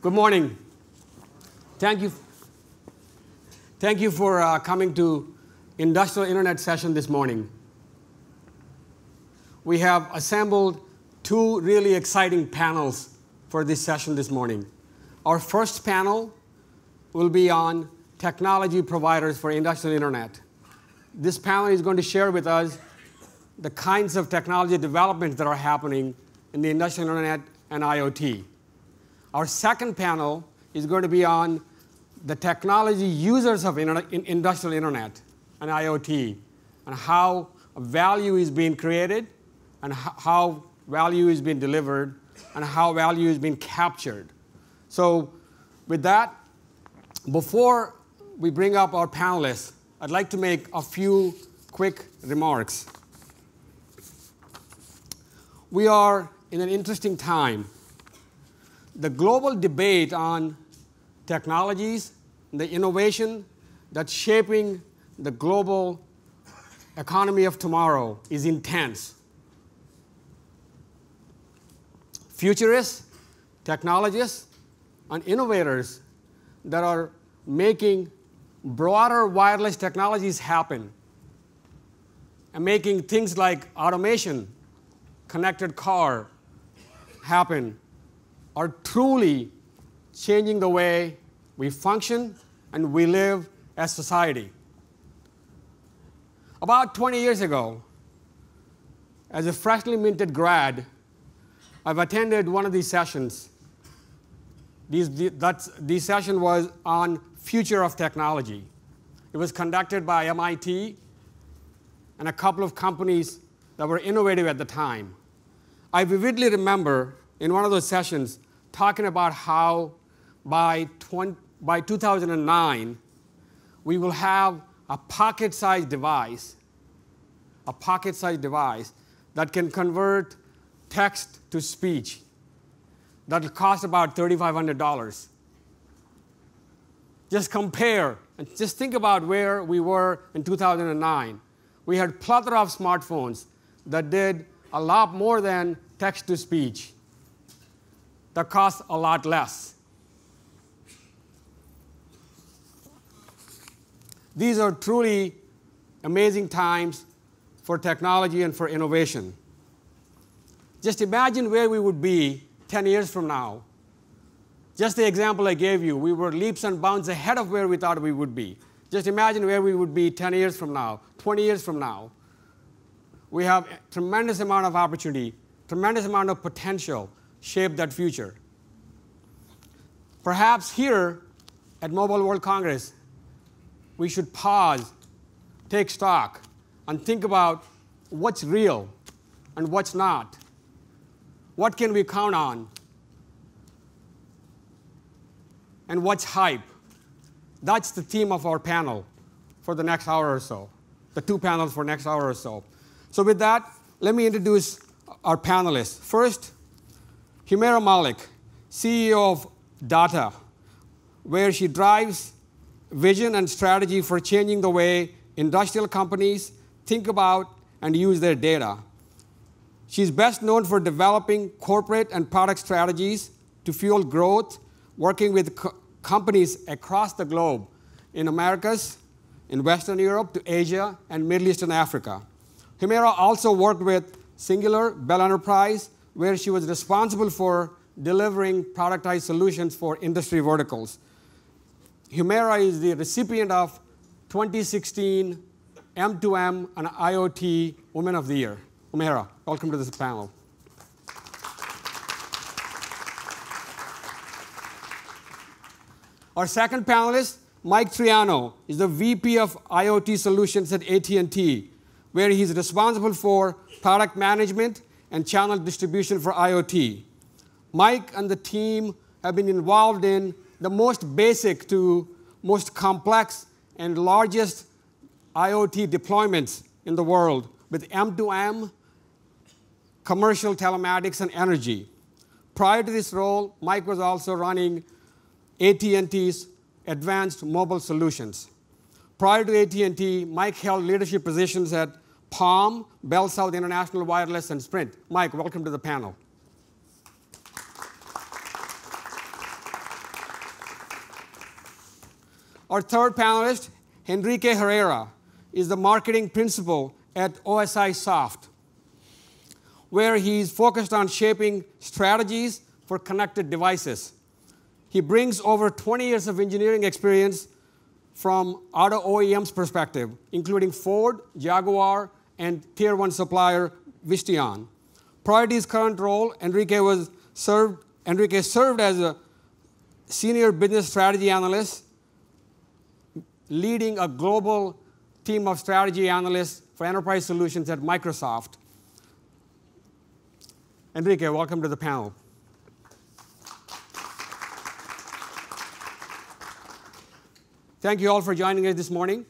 Good morning. Thank you for coming to Industrial Internet session this morning. We have assembled two really exciting panels for this session this morning. Our first panel will be on technology providers for industrial internet. This panel is going to share with us the kinds of technology developments that are happening in the industrial internet and IoT. Our second panel is going to be on the technology users of industrial internet and IoT, and how value is being created, and how value is being delivered, and how value is being captured. So with that, before we bring up our panelists, I'd like to make a few quick remarks. We are in an interesting time. The global debate on technologies, the innovation that's shaping the global economy of tomorrow is intense. Futurists, technologists, and innovators that are making broader wireless technologies happen and making things like automation, connected car happen are truly changing the way we function and we live as society. About 20 years ago, as a freshly minted grad, I've attended one of these sessions. This session was on future of technology. It was conducted by MIT and a couple of companies that were innovative at the time. I vividly remember in one of those sessions talking about how by 2009, we will have a pocket-sized device that can convert text to speech that will cost about $3,500. Just compare and just think about where we were in 2009. We had a plethora of smartphones that did a lot more than text to speech that cost a lot less. These are truly amazing times for technology and for innovation. Just imagine where we would be 10 years from now. Just the example I gave you, we were leaps and bounds ahead of where we thought we would be. Just imagine where we would be 10 years from now, 20 years from now. We have a tremendous amount of opportunity, tremendous amount of potential shape that future. Perhaps here at Mobile World Congress, we should pause, take stock, and think about what's real and what's not. What can we count on? And what's hype? That's the theme of our panel for the next hour or so, the two panels for next hour or so. So with that, let me introduce our panelists. First, Humera Malik, CEO of Dat-uh, where she drives vision and strategy for changing the way industrial companies think about and use their data. She's best known for developing corporate and product strategies to fuel growth, working with companies across the globe, in Americas, in Western Europe, to Asia, and Middle East and Africa. Humera also worked with Singular, Bell Enterprise, where she was responsible for delivering productized solutions for industry verticals. Humera is the recipient of 2016 M2M and IoT Women of the Year. Humera, welcome to this panel. Our second panelist, Mike Triano, is the VP of IoT Solutions at AT&T, where he's responsible for product management and channel distribution for IoT. Mike and the team have been involved in the most basic to most complex and largest IoT deployments in the world with M2M, commercial telematics, and energy. Prior to this role, Mike was also running AT&T's advanced mobile solutions. Prior to AT&T, Mike held leadership positions at Palm, Bell South International Wireless, and Sprint. Mike, welcome to the panel. Our third panelist, Enrique Herrera, is the marketing principal at OSI Soft, where he's focused on shaping strategies for connected devices. He brings over 20 years of engineering experience from auto OEM's perspective, including Ford, Jaguar, and Tier 1 supplier Visteon. Prior to his current role, Enrique served as a senior business strategy analyst, leading a global team of strategy analysts for enterprise solutions at Microsoft. Enrique, welcome to the panel. Thank you all for joining us this morning.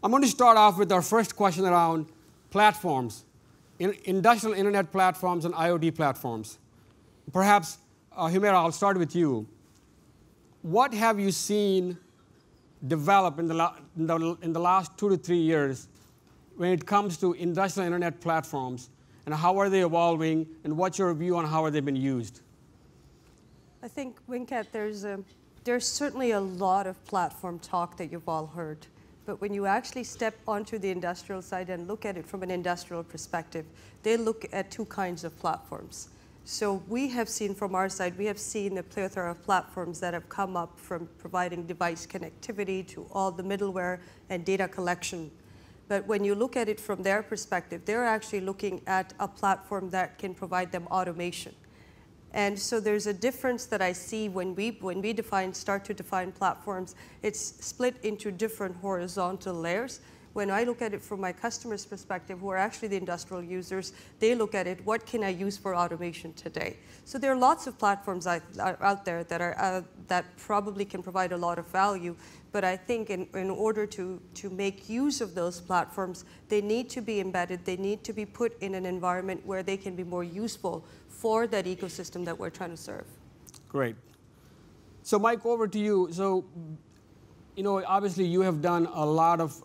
I'm going to start off with our first question around platforms, industrial internet platforms and IoT platforms. Perhaps, Humera, I'll start with you. What have you seen develop in the last 2 to 3 years when it comes to industrial internet platforms, and how are they evolving, and what's your view on how they've been used? I think, Venkat, there's certainly a lot of platform talk that you've all heard. But when you actually step onto the industrial side and look at it from an industrial perspective, they look at two kinds of platforms. So we have seen from our side, we have seen a plethora of platforms that have come up from providing device connectivity to all the middleware and data collection. But when you look at it from their perspective, they're actually looking at a platform that can provide them automation. And so there's a difference that I see when we start to define platforms. It's split into different horizontal layers. When I look at it from my customer's perspective, who are actually the industrial users, they look at it, what can I use for automation today? So there are lots of platforms out there that probably can provide a lot of value. But I think in order to make use of those platforms, they need to be embedded. They need to be put in an environment where they can be more useful for that ecosystem that we're trying to serve. Great. So Mike, over to you. So, obviously you have done a lot of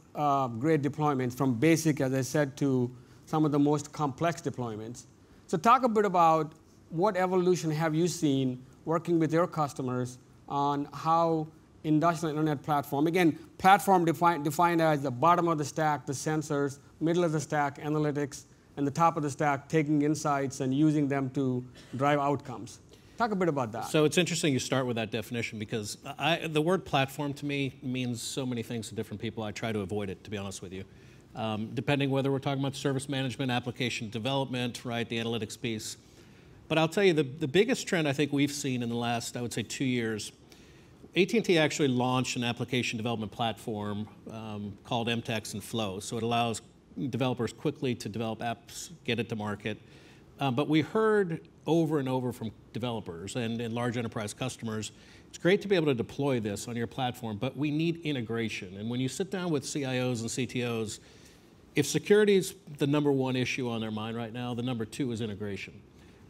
great deployments, from basic, as I said, to some of the most complex deployments. So talk a bit about what evolution have you seen working with your customers on how industrial internet platform, again, platform defined as the bottom of the stack, the sensors, middle of the stack, analytics, and the top of the stack, taking insights and using them to drive outcomes. Talk a bit about that. So it's interesting you start with that definition, because the word platform to me means so many things to different people. I try to avoid it, to be honest with you. Depending whether we're talking about service management, application development, right, the analytics piece. But I'll tell you, the biggest trend I think we've seen in the last, I would say, 2 years, AT&T actually launched an application development platform called MTEX and Flow. So it allows developers quickly to develop apps, get it to market. But we heard over and over from developers and large enterprise customers, it's great to be able to deploy this on your platform, but we need integration. And when you sit down with CIOs and CTOs, if security is the #1 issue on their mind right now, the #2 is integration.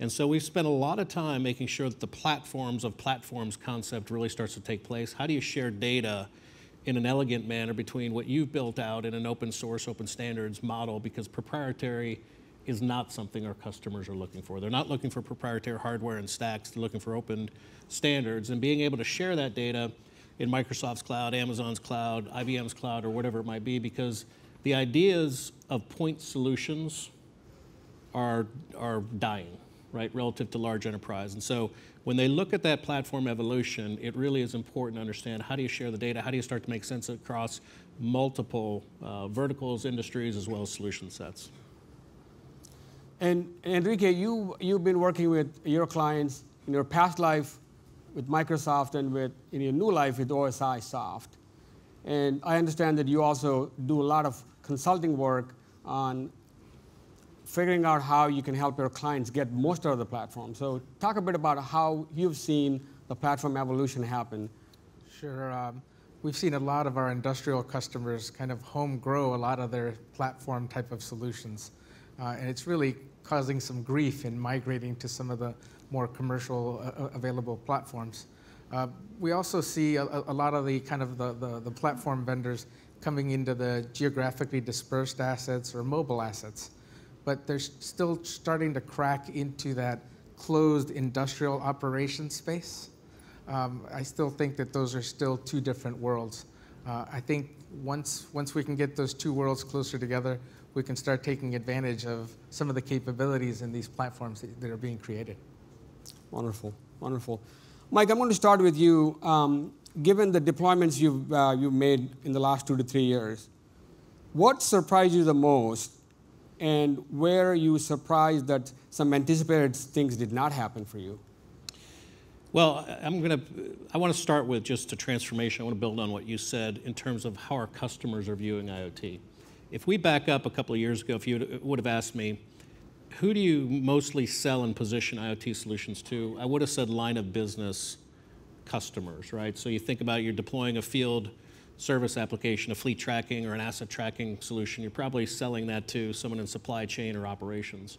And so we've spent a lot of time making sure that the platforms of platforms concept really starts to take place. How do you share data in an elegant manner between what you've built out in an open source, open standards model? Because proprietary is not something our customers are looking for. They're not looking for proprietary hardware and stacks. They're looking for open standards, and being able to share that data in Microsoft's cloud, Amazon's cloud, IBM's cloud, or whatever it might be, because the ideas of point solutions are dying, right, relative to large enterprise. And so when they look at that platform evolution, it really is important to understand, how do you share the data? How do you start to make sense across multiple verticals, industries, as well as solution sets? And Enrique, you've been working with your clients in your past life with Microsoft and in your new life with OSI Soft. And I understand that you also do a lot of consulting work on figuring out how you can help your clients get most out of the platform. So talk a bit about how you've seen the platform evolution happen. Sure. We've seen a lot of our industrial customers kind of home grow a lot of their platform type of solutions. And it's really causing some grief in migrating to some of the more commercial available platforms. We also see a lot of the kind of the platform vendors coming into the geographically dispersed assets or mobile assets. But they're still starting to crack into that closed industrial operation space. I still think that those are still two different worlds. I think once we can get those two worlds closer together, we can start taking advantage of some of the capabilities in these platforms that are being created. Wonderful, wonderful. Mike, I'm going to start with you. Given the deployments you've made in the last 2 to 3 years, what surprised you the most, and where are you surprised that some anticipated things did not happen for you? Well, I want to start with just a transformation. I want to build on what you said in terms of how our customers are viewing IoT. If we back up a couple of years ago, if you would have asked me, who do you mostly sell and position IoT solutions to? I would have said line of business customers, right? So you think about you're deploying a field service application, a fleet tracking or an asset tracking solution. You're probably selling that to someone in supply chain or operations.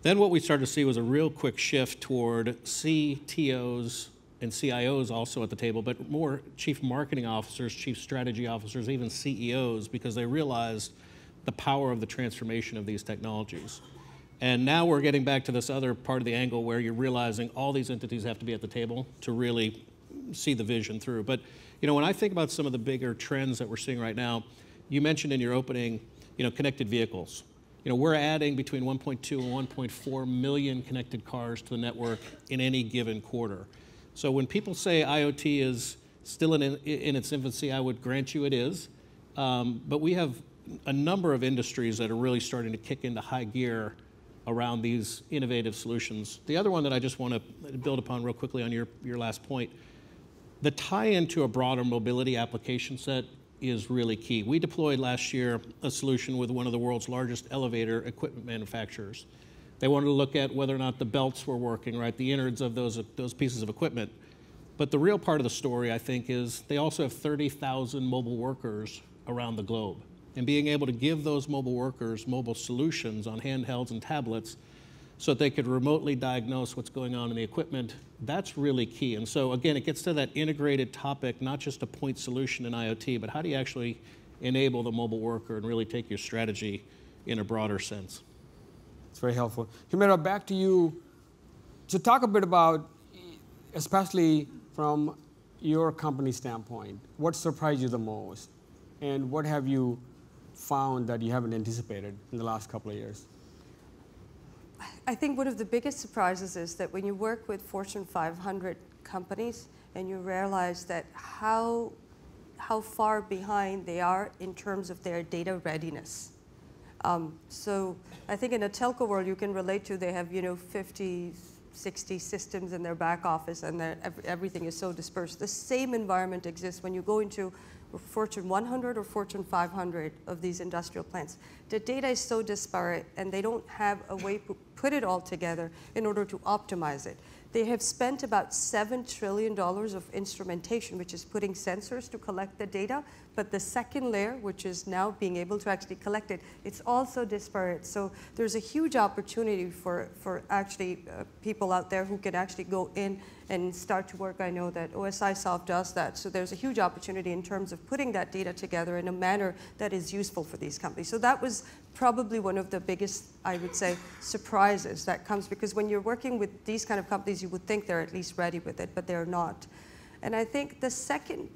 Then what we started to see was a real quick shift toward CTOs and CIOs also at the table, but more chief marketing officers, chief strategy officers, even CEOs, because they realized the power of the transformation of these technologies. And now we're getting back to this other part of the angle where you're realizing all these entities have to be at the table to really see the vision through. But when I think about some of the bigger trends that we're seeing right now, you mentioned in your opening, connected vehicles. We're adding between 1.2 and 1.4 million connected cars to the network in any given quarter. So when people say IoT is still in its infancy, I would grant you it is. But we have a number of industries that are really starting to kick into high gear around these innovative solutions. The other one that I just want to build upon real quickly on your last point, the tie-in to a broader mobility application set is really key. We deployed last year a solution with one of the world's largest elevator equipment manufacturers. They wanted to look at whether or not the belts were working, right, the innards of those pieces of equipment. But the real part of the story, I think, is they also have 30,000 mobile workers around the globe. And being able to give those mobile workers mobile solutions on handhelds and tablets so that they could remotely diagnose what's going on in the equipment, that's really key. And so again, it gets to that integrated topic, not just a point solution in IoT, but how do you actually enable the mobile worker and really take your strategy in a broader sense? It's very helpful. Humera, back to you. So talk a bit about, especially from your company standpoint, what surprised you the most? And what have you found that you haven't anticipated in the last couple of years? I think one of the biggest surprises is that when you work with Fortune 500 companies and you realize that how far behind they are in terms of their data readiness. So I think in a telco world you can relate to, they have 50, 60 systems in their back office and everything is so dispersed. The same environment exists when you go into Fortune 100 or Fortune 500 of these industrial plants. The data is so disparate and they don't have a way to put it all together in order to optimize it. They have spent about $7 trillion of instrumentation, which is putting sensors to collect the data, but the second layer, which is now being able to actually collect it, it's also disparate. So there's a huge opportunity for actually people out there who can actually go in and start to work. I know that OSIsoft does that. So there's a huge opportunity in terms of putting that data together in a manner that is useful for these companies. So that was probably one of the biggest, I would say, surprises that comes, because when you're working with these kind of companies, you would think they're at least ready with it, but they're not. And I think the second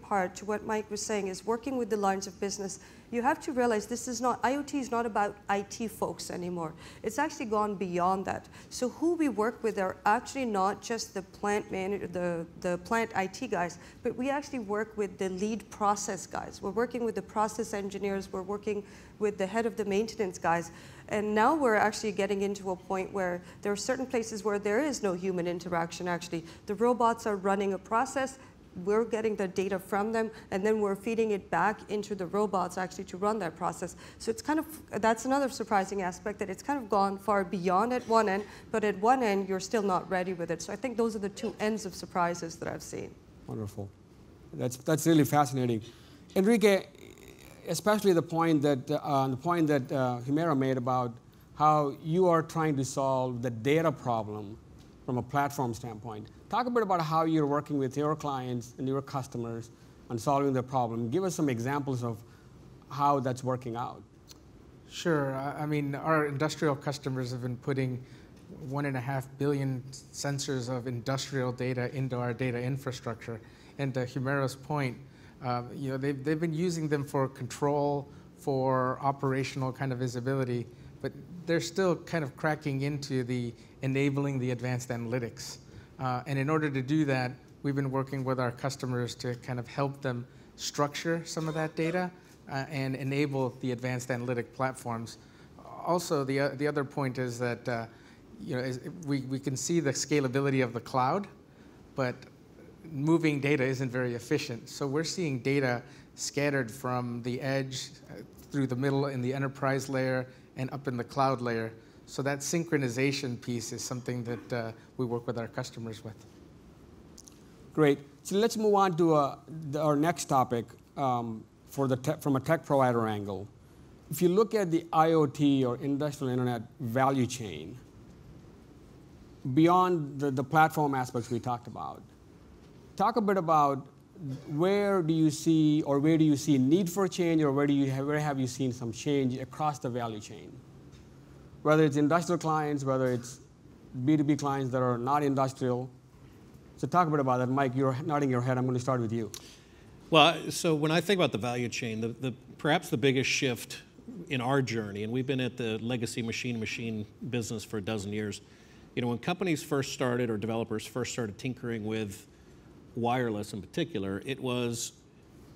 part to what Mike was saying is working with the lines of business. You have to realize this is not, IoT is not about IT folks anymore. It's actually gone beyond that. So who we work with are actually not just the plant the plant IT guys, but we actually work with the lead process guys. We're working with the process engineers. We're working with the head of the maintenance guys. And now we're actually getting into a point where there are certain places where there is no human interaction actually. The robots are running a process, we're getting the data from them, and then we're feeding it back into the robots actually to run that process. So it's kind of, that's another surprising aspect, that it's kind of gone far beyond at one end, but at one end you're still not ready with it. So I think those are the two ends of surprises that I've seen. Wonderful. That's really fascinating. Enrique, especially the point that Humera made about how you are trying to solve the data problem from a platform standpoint. Talk a bit about how you're working with your clients and your customers on solving the problem. Give us some examples of how that's working out. Sure. I mean, our industrial customers have been putting 1.5 billion sensors of industrial data into our data infrastructure. And to Humera's point, They've been using them for control, for operational kind of visibility, but they're still kind of cracking into the enabling the advanced analytics. And in order to do that, we've been working with our customers to kind of help them structure some of that data and enable the advanced analytic platforms. Also, the other point is that we can see the scalability of the cloud, but moving data isn't very efficient. So we're seeing data scattered from the edge through the middle in the enterprise layer and up in the cloud layer. So that synchronization piece is something that we work with our customers with. Great. So let's move on to our next topic from a tech provider angle. If you look at the IoT or industrial internet value chain, beyond the platform aspects we talked about, talk a bit about where do you see need for change, or where have you seen some change across the value chain? Whether it's industrial clients, whether it's B2B clients that are not industrial. So talk a bit about that. Mike, you're nodding your head. I'm going to start with you. Well, so when I think about the value chain, perhaps the biggest shift in our journey, and we've been at the legacy machine business for a dozen years, when companies first started, or developers first started tinkering with wireless in particular, it was,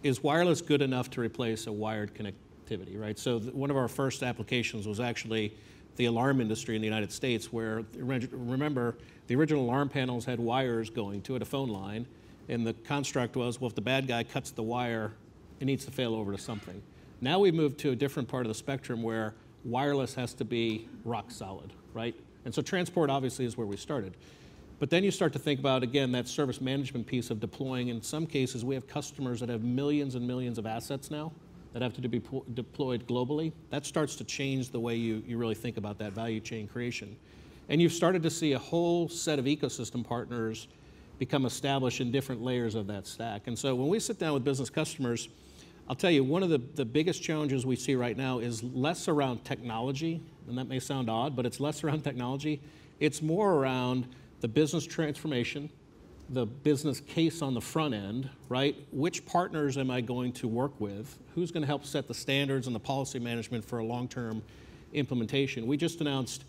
is wireless good enough to replace a wired connectivity, right? So one of our first applications was actually the alarm industry in the United States, where, remember, the original alarm panels had wires going to it, a phone line, and the construct was, well, if the bad guy cuts the wire, it needs to fail over to something. Now we've moved to a different part of the spectrum where wireless has to be rock solid, right? And so transport obviously is where we started. But then you start to think about, again, that service management piece of deploying. In some cases, we have customers that have millions and millions of assets now that have to be deployed globally. That starts to change the way you really think about that value chain creation. And you've started to see a whole set of ecosystem partners become established in different layers of that stack. And so when we sit down with business customers, I'll tell you, one of the biggest challenges we see right now is less around technology, and that may sound odd, but it's less around technology. It's more around the business transformation, the business case on the front end, right? Which partners am I going to work with? Who's going to help set the standards and the policy management for a long-term implementation? We just announced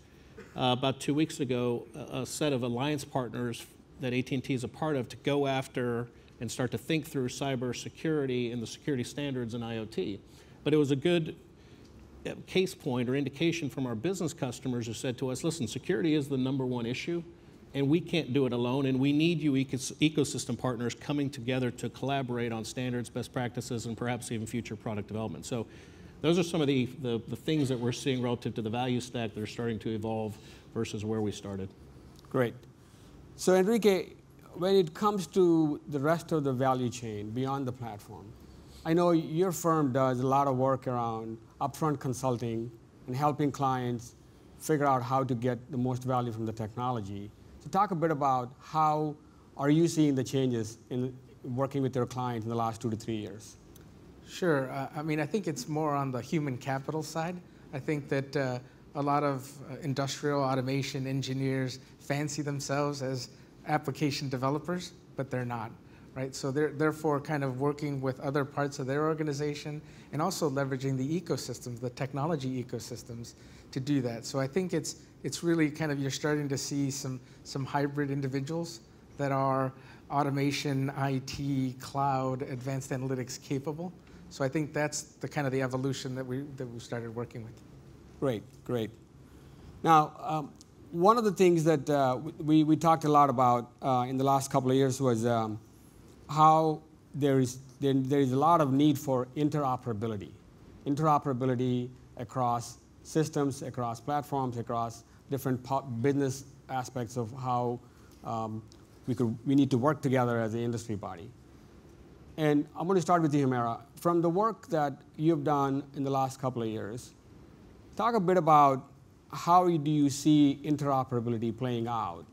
about 2 weeks ago a set of alliance partners that AT&T is a part of to go after and start to think through cybersecurity and the security standards in IoT. But it was a good case point or indication from our business customers who said to us, listen, security is the #1 issue, and we can't do it alone, and we need you ecosystem partners coming together to collaborate on standards, best practices, and perhaps even future product development. So those are some of the things that we're seeing relative to the value stack that are starting to evolve versus where we started. Great. So Enrique, when it comes to the rest of the value chain beyond the platform, I know your firm does a lot of work around upfront consulting and helping clients figure out how to get the most value from the technology. So talk a bit about how are you seeing the changes in working with your clients in the last 2 to 3 years? Sure. I think it's more on the human capital side. I think that a lot of industrial automation engineers fancy themselves as application developers, but they're not, right? So they're therefore kind of working with other parts of their organization and also leveraging the ecosystems, the technology ecosystems, to do that. So I think it's really kind of, you're starting to see some hybrid individuals that are automation, IT, cloud, advanced analytics capable. So I think that's the kind of the evolution that we started working with. Great, great. Now, one of the things that we talked a lot about in the last couple of years was how there is a lot of need for interoperability. Interoperability across systems, across platforms, across different business aspects of how we need to work together as an industry body. And I'm going to start with you, Humera. From the work that you've done in the last couple of years, talk a bit about how do you see interoperability playing out,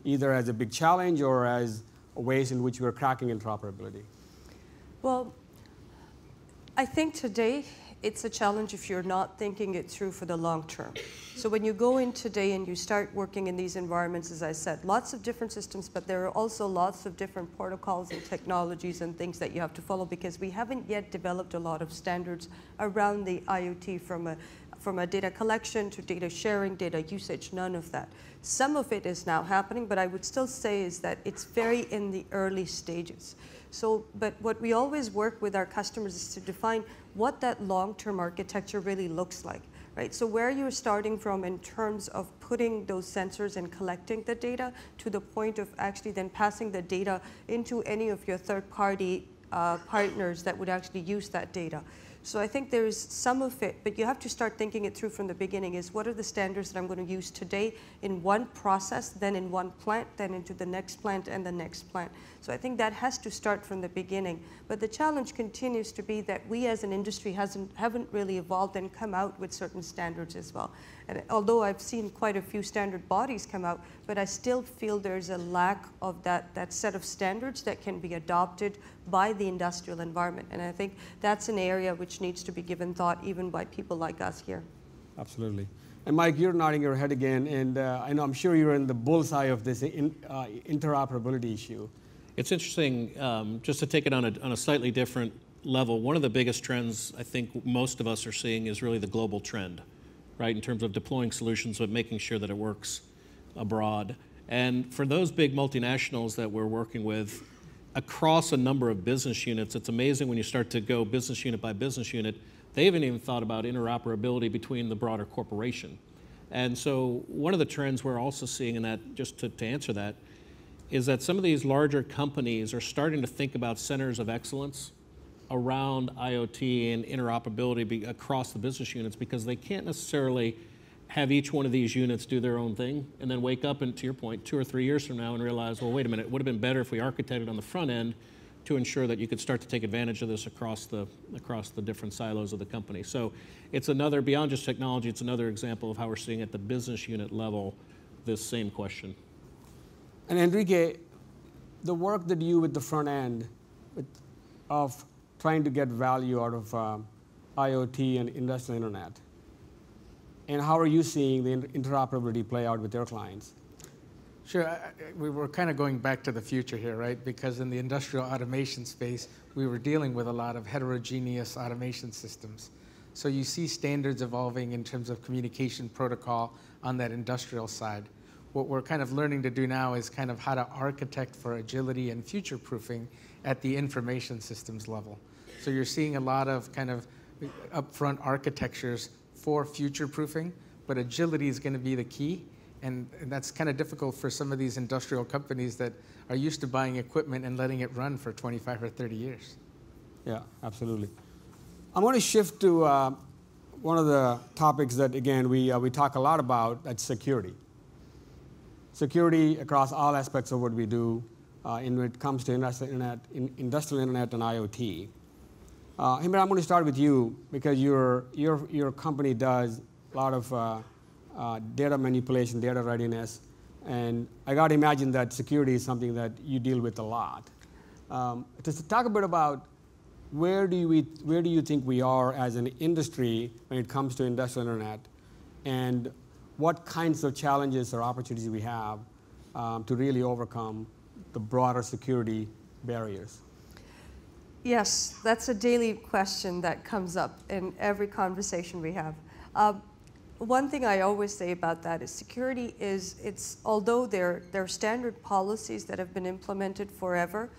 either as a big challenge or as ways in which we're cracking interoperability? Well, I think today it's a challenge if you're not thinking it through for the long term. So when you go in today and you start working in these environments, as I said, lots of different systems, but there are also lots of different protocols and technologies and things that you have to follow, because we haven't yet developed a lot of standards around the IoT, from a data collection to data sharing, data usage, none of that. Some of it is now happening, but I would still say is that it's very in the early stages. So, but what we always work with our customers is to define what that long-term architecture really looks like, right? So where you're starting from in terms of putting those sensors and collecting the data to the point of actually then passing the data into any of your third-party partners that would actually use that data. So I think there's some of it, but you have to start thinking it through from the beginning, is what are the standards that I'm going to use today in one process, then in one plant, then into the next plant and the next plant. So I think that has to start from the beginning. But the challenge continues to be that we as an industry haven't really evolved and come out with certain standards as well. And although I've seen quite a few standard bodies come out, but I still feel there's a lack of that set of standards that can be adopted by the industrial environment. And I think that's an area which needs to be given thought even by people like us here. Absolutely. And Mike, you're nodding your head again, and I'm sure you're in the bullseye of this interoperability issue. It's interesting, just to take it on a slightly different level. One of the biggest trends I think most of us are seeing is really the global trend, right, in terms of deploying solutions, but making sure that it works abroad. And for those big multinationals that we're working with across a number of business units, it's amazing when you start to go business unit by business unit, they haven't even thought about interoperability between the broader corporation. And so one of the trends we're also seeing in that, just to answer that, is that some of these larger companies are starting to think about centers of excellence around IoT and interoperability across the business units, because they can't necessarily have each one of these units do their own thing and then wake up and, to your point, 2 or 3 years from now and realize, well, wait a minute, it would have been better if we architected on the front end to ensure that you could start to take advantage of this across the different silos of the company. So it's another, beyond just technology, it's another example of how we're seeing at the business unit level this same question. And Enrique, the work that you with the front end of trying to get value out of IoT and industrial internet, and how are you seeing the interoperability play out with your clients? Sure. We were kind of going back to the future here, right? Because in the industrial automation space, we were dealing with a lot of heterogeneous automation systems. So you see standards evolving in terms of communication protocol on that industrial side. What we're kind of learning to do now is kind of how to architect for agility and future-proofing at the information systems level. So you're seeing a lot of kind of upfront architectures for future-proofing, but agility is going to be the key. And that's kind of difficult for some of these industrial companies that are used to buying equipment and letting it run for 25 or 30 years. Yeah, absolutely. I'm going to shift to one of the topics that, again, we talk a lot about, that's security. Security across all aspects of what we do when it comes to industrial internet and IoT. Humera, I'm going to start with you, because your company does a lot of data manipulation, data readiness, and I got to imagine that security is something that you deal with a lot. Just to talk a bit about where do you think we are as an industry when it comes to industrial internet, and what kinds of challenges or opportunities we have to really overcome the broader security barriers? Yes, that's a daily question that comes up in every conversation we have. One thing I always say about that is security is, although there are standard policies that have been implemented forever,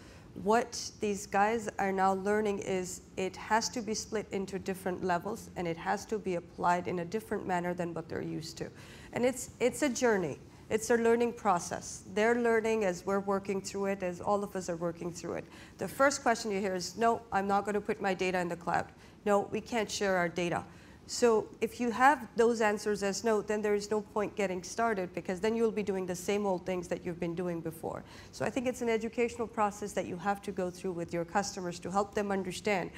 what these guys are now learning is it has to be split into different levels, and it has to be applied in a different manner than what they're used to. And it's a journey. It's a learning process. They're learning as we're working through it, as all of us are working through it. The first question you hear is, no, I'm not going to put my data in the cloud. No, we can't share our data. So if you have those answers as no, then there is no point getting started, because then you'll be doing the same old things that you've been doing before. So I think it's an educational process that you have to go through with your customers to help them understand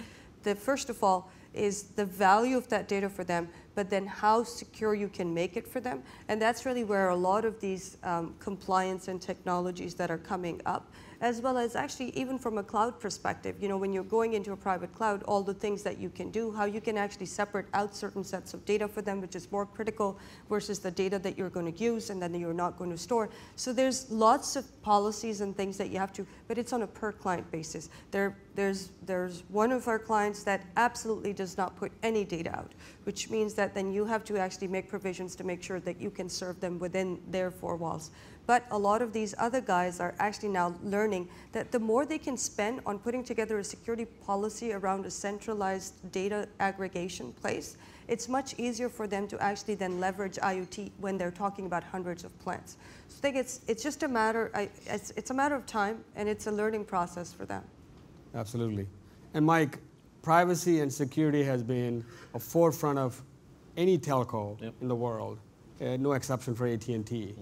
that, first of all, is the value of that data for them, but then how secure you can make it for them. And that's really where a lot of these compliance and technologies that are coming up, as well as actually even from a cloud perspective, you know, when you're going into a private cloud, all the things that you can do, how you can actually separate out certain sets of data for them, which is more critical versus the data that you're going to use and then you're not going to store. So there's lots of policies and things that you have to, but it's on a per client basis. There's one of our clients that absolutely does not put any data out, which means that then you have to actually make provisions to make sure that you can serve them within their four walls. But a lot of these other guys are actually now learning that the more they can spend on putting together a security policy around a centralized data aggregation place, it's much easier for them to actually then leverage IoT when they're talking about hundreds of plants. So I think it's just a matter, it's a matter of time, and it's a learning process for them. Absolutely. And Mike, privacy and security has been a forefront of any telco in the world, no exception for AT&T.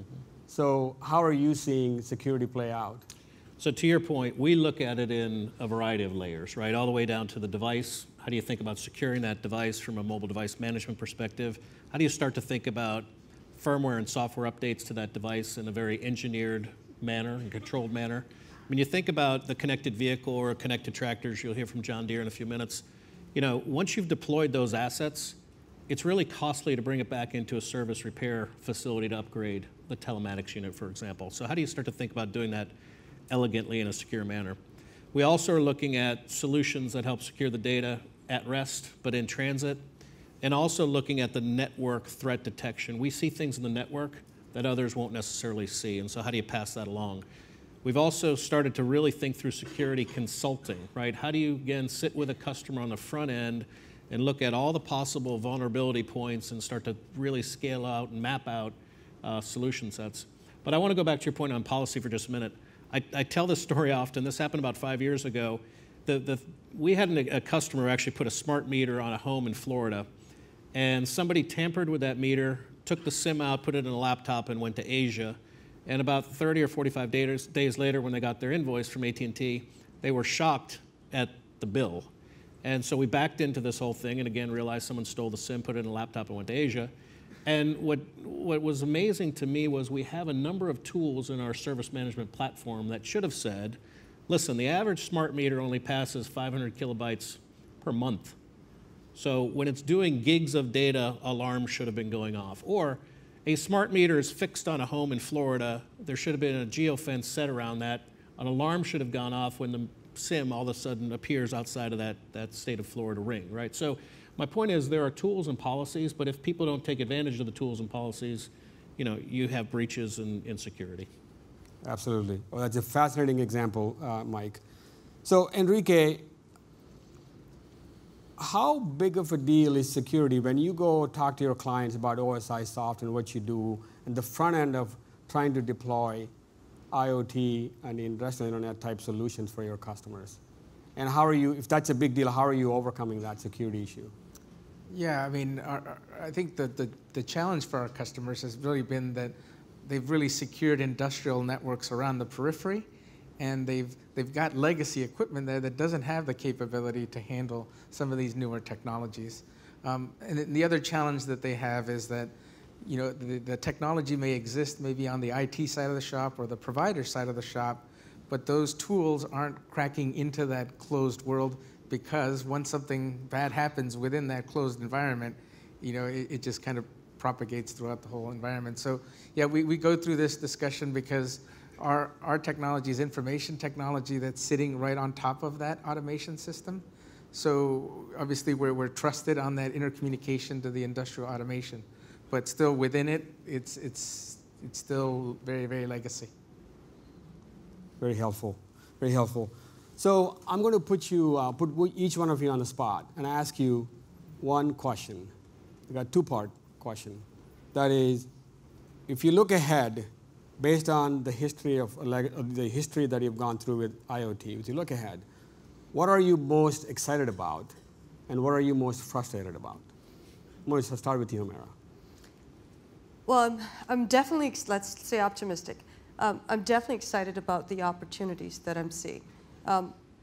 So how are you seeing security play out? So to your point, we look at it in a variety of layers, right? All the way down to the device. How do you think about securing that device from a mobile device management perspective? How do you start to think about firmware and software updates to that device in a very engineered manner and controlled manner? When you think about the connected vehicle or connected tractors, you'll hear from John Deere in a few minutes. You know, once you've deployed those assets, it's really costly to bring it back into a service repair facility to upgrade the telematics unit, for example. So how do you start to think about doing that elegantly in a secure manner? We also are looking at solutions that help secure the data at rest, but in transit, and also looking at the network threat detection. We see things in the network that others won't necessarily see, and so how do you pass that along? We've also started to really think through security consulting, right? How do you, again, sit with a customer on the front end and look at all the possible vulnerability points and start to really scale out and map out solution sets. But I want to go back to your point on policy for just a minute. I tell this story often. This happened about 5 years ago. We had a customer who actually put a smart meter on a home in Florida, and somebody tampered with that meter, took the SIM out, put it in a laptop, and went to Asia. And about 30 or 45 days later, when they got their invoice from AT&T, they were shocked at the bill. And so we backed into this whole thing and again realized someone stole the SIM, put it in a laptop, and went to Asia. And what was amazing to me was we have a number of tools in our service management platform that should have said, listen, the average smart meter only passes 500 kilobytes per month. So when it's doing gigs of data, alarms should have been going off. Or a smart meter is fixed on a home in Florida. There should have been a geofence set around that. An alarm should have gone off when the SIM all of a sudden appears outside of that state of Florida ring, right? So my point is there are tools and policies, but if people don't take advantage of the tools and policies, you know, you have breaches in security. Absolutely. Well, that's a fascinating example, Mike. So Enrique, how big of a deal is security when you go talk to your clients about OSI soft and what you do and the front end of trying to deploy IoT and industrial internet type solutions for your customers? And how are you, if that's a big deal, how are you overcoming that security issue? Yeah, I mean, I think that the challenge for our customers has really been that they've really secured industrial networks around the periphery, and they've got legacy equipment there that doesn't have the capability to handle some of these newer technologies. And the other challenge that they have is that, you know, the technology may exist maybe on the IT side of the shop or the provider side of the shop, but those tools aren't cracking into that closed world because once something bad happens within that closed environment, you know, it just kind of propagates throughout the whole environment. So yeah, we go through this discussion because our technology is information technology that's sitting right on top of that automation system. So obviously we're trusted on that intercommunication to the industrial automation, but still within it, it's still very, very legacy. Very helpful, very helpful. So I'm going to put each one of you on the spot and ask you one question. I got a two-part question. That is, if you look ahead, based on the history that you've gone through with IoT, if you look ahead, what are you most excited about, and what are you most frustrated about? I'm going to start with you, Humera. Well, I'm definitely, let's say, optimistic. I'm definitely excited about the opportunities that I'm seeing.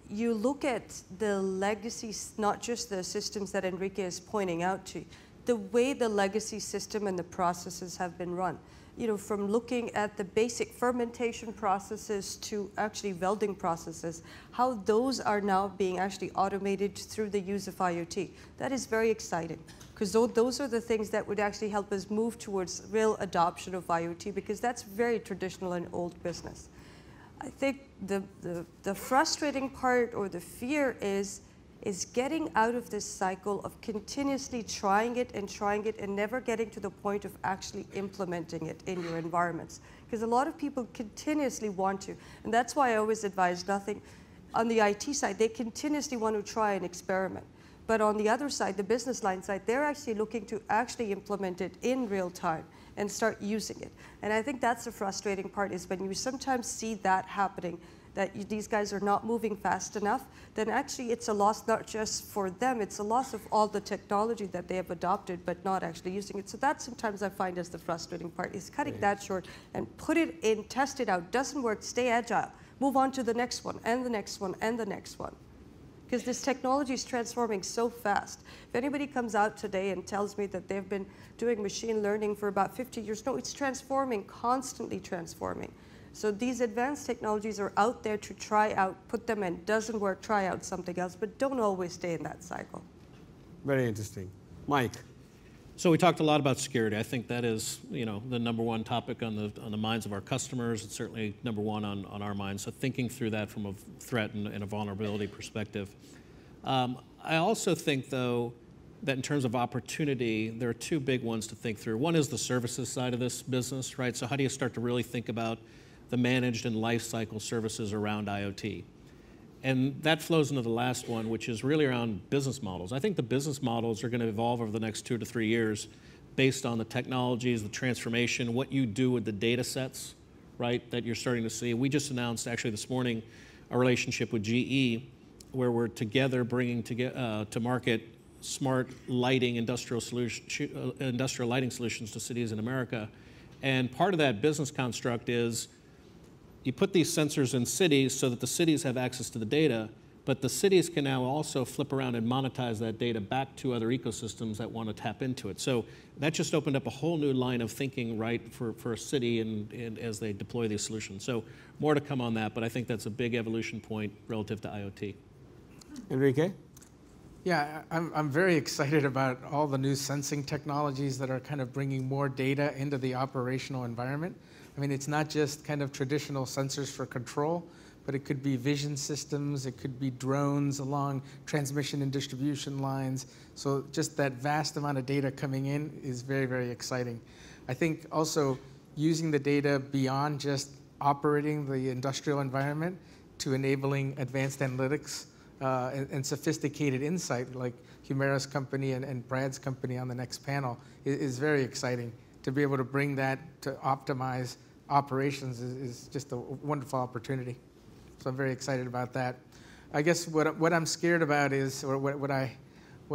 You look at the legacies, not just the systems that Enrique is pointing out to, the way the legacy system and the processes have been run. From looking at the basic fermentation processes to actually welding processes, how those are now being actually automated through the use of IoT. That is very exciting, because those are the things that would actually help us move towards real adoption of IoT, because that's very traditional and old business. I think the frustrating part, or the fear, is getting out of this cycle of continuously trying it and never getting to the point of actually implementing it in your environments. Because a lot of people continuously want to, and that's why I always advise nothing. On the IT side, they continuously want to try and experiment. But on the other side, the business line side, they're actually looking to actually implement it in real time and start using it. And I think that's the frustrating part, is when you sometimes see that happening, that these guys are not moving fast enough, then actually it's a loss not just for them, it's a loss of all the technology that they have adopted but not actually using it. So that sometimes I find is the frustrating part, is cutting that short and put it in, test it out. Doesn't work, stay agile. Move on to the next one, and the next one, and the next one. Because this technology is transforming so fast. If anybody comes out today and tells me that they've been doing machine learning for about 50 years, no, it's transforming, constantly transforming. So these advanced technologies are out there to try out, put them in, doesn't work, try out something else, but don't always stay in that cycle. Very interesting. Mike. So we talked a lot about security. I think that is, the number one topic on the minds of our customers. It's certainly number one on our minds. So thinking through that from a threat and a vulnerability perspective. I also think, though, that in terms of opportunity, there are two big ones to think through. One is the services side of this business, right? So how do you start to really think about the managed and life cycle services around IoT? And that flows into the last one, which is really around business models. I think the business models are going to evolve over the next 2 to 3 years based on the technologies, the transformation, what you do with the data sets, right, that you're starting to see. We just announced, actually this morning, a relationship with GE, where we're together bringing to market smart lighting, industrial lighting solutions to cities in America. And part of that business construct is you put these sensors in cities so that the cities have access to the data, but the cities can now also flip around and monetize that data back to other ecosystems that want to tap into it. So that just opened up a whole new line of thinking, right, for a city and as they deploy these solutions. So more to come on that, but I think that's a big evolution point relative to IoT. Enrique? Yeah, I'm very excited about all the new sensing technologies that are kind of bringing more data into the operational environment. I mean, it's not just kind of traditional sensors for control, but it could be vision systems, it could be drones along transmission and distribution lines. So just that vast amount of data coming in is very, very exciting. I think also using the data beyond just operating the industrial environment to enabling advanced analytics and sophisticated insight, like Humera's company and Brad's company on the next panel, is very exciting. To be able to bring that to optimize operations is just a wonderful opportunity. So I'm very excited about that. I guess what I'm scared about is, or what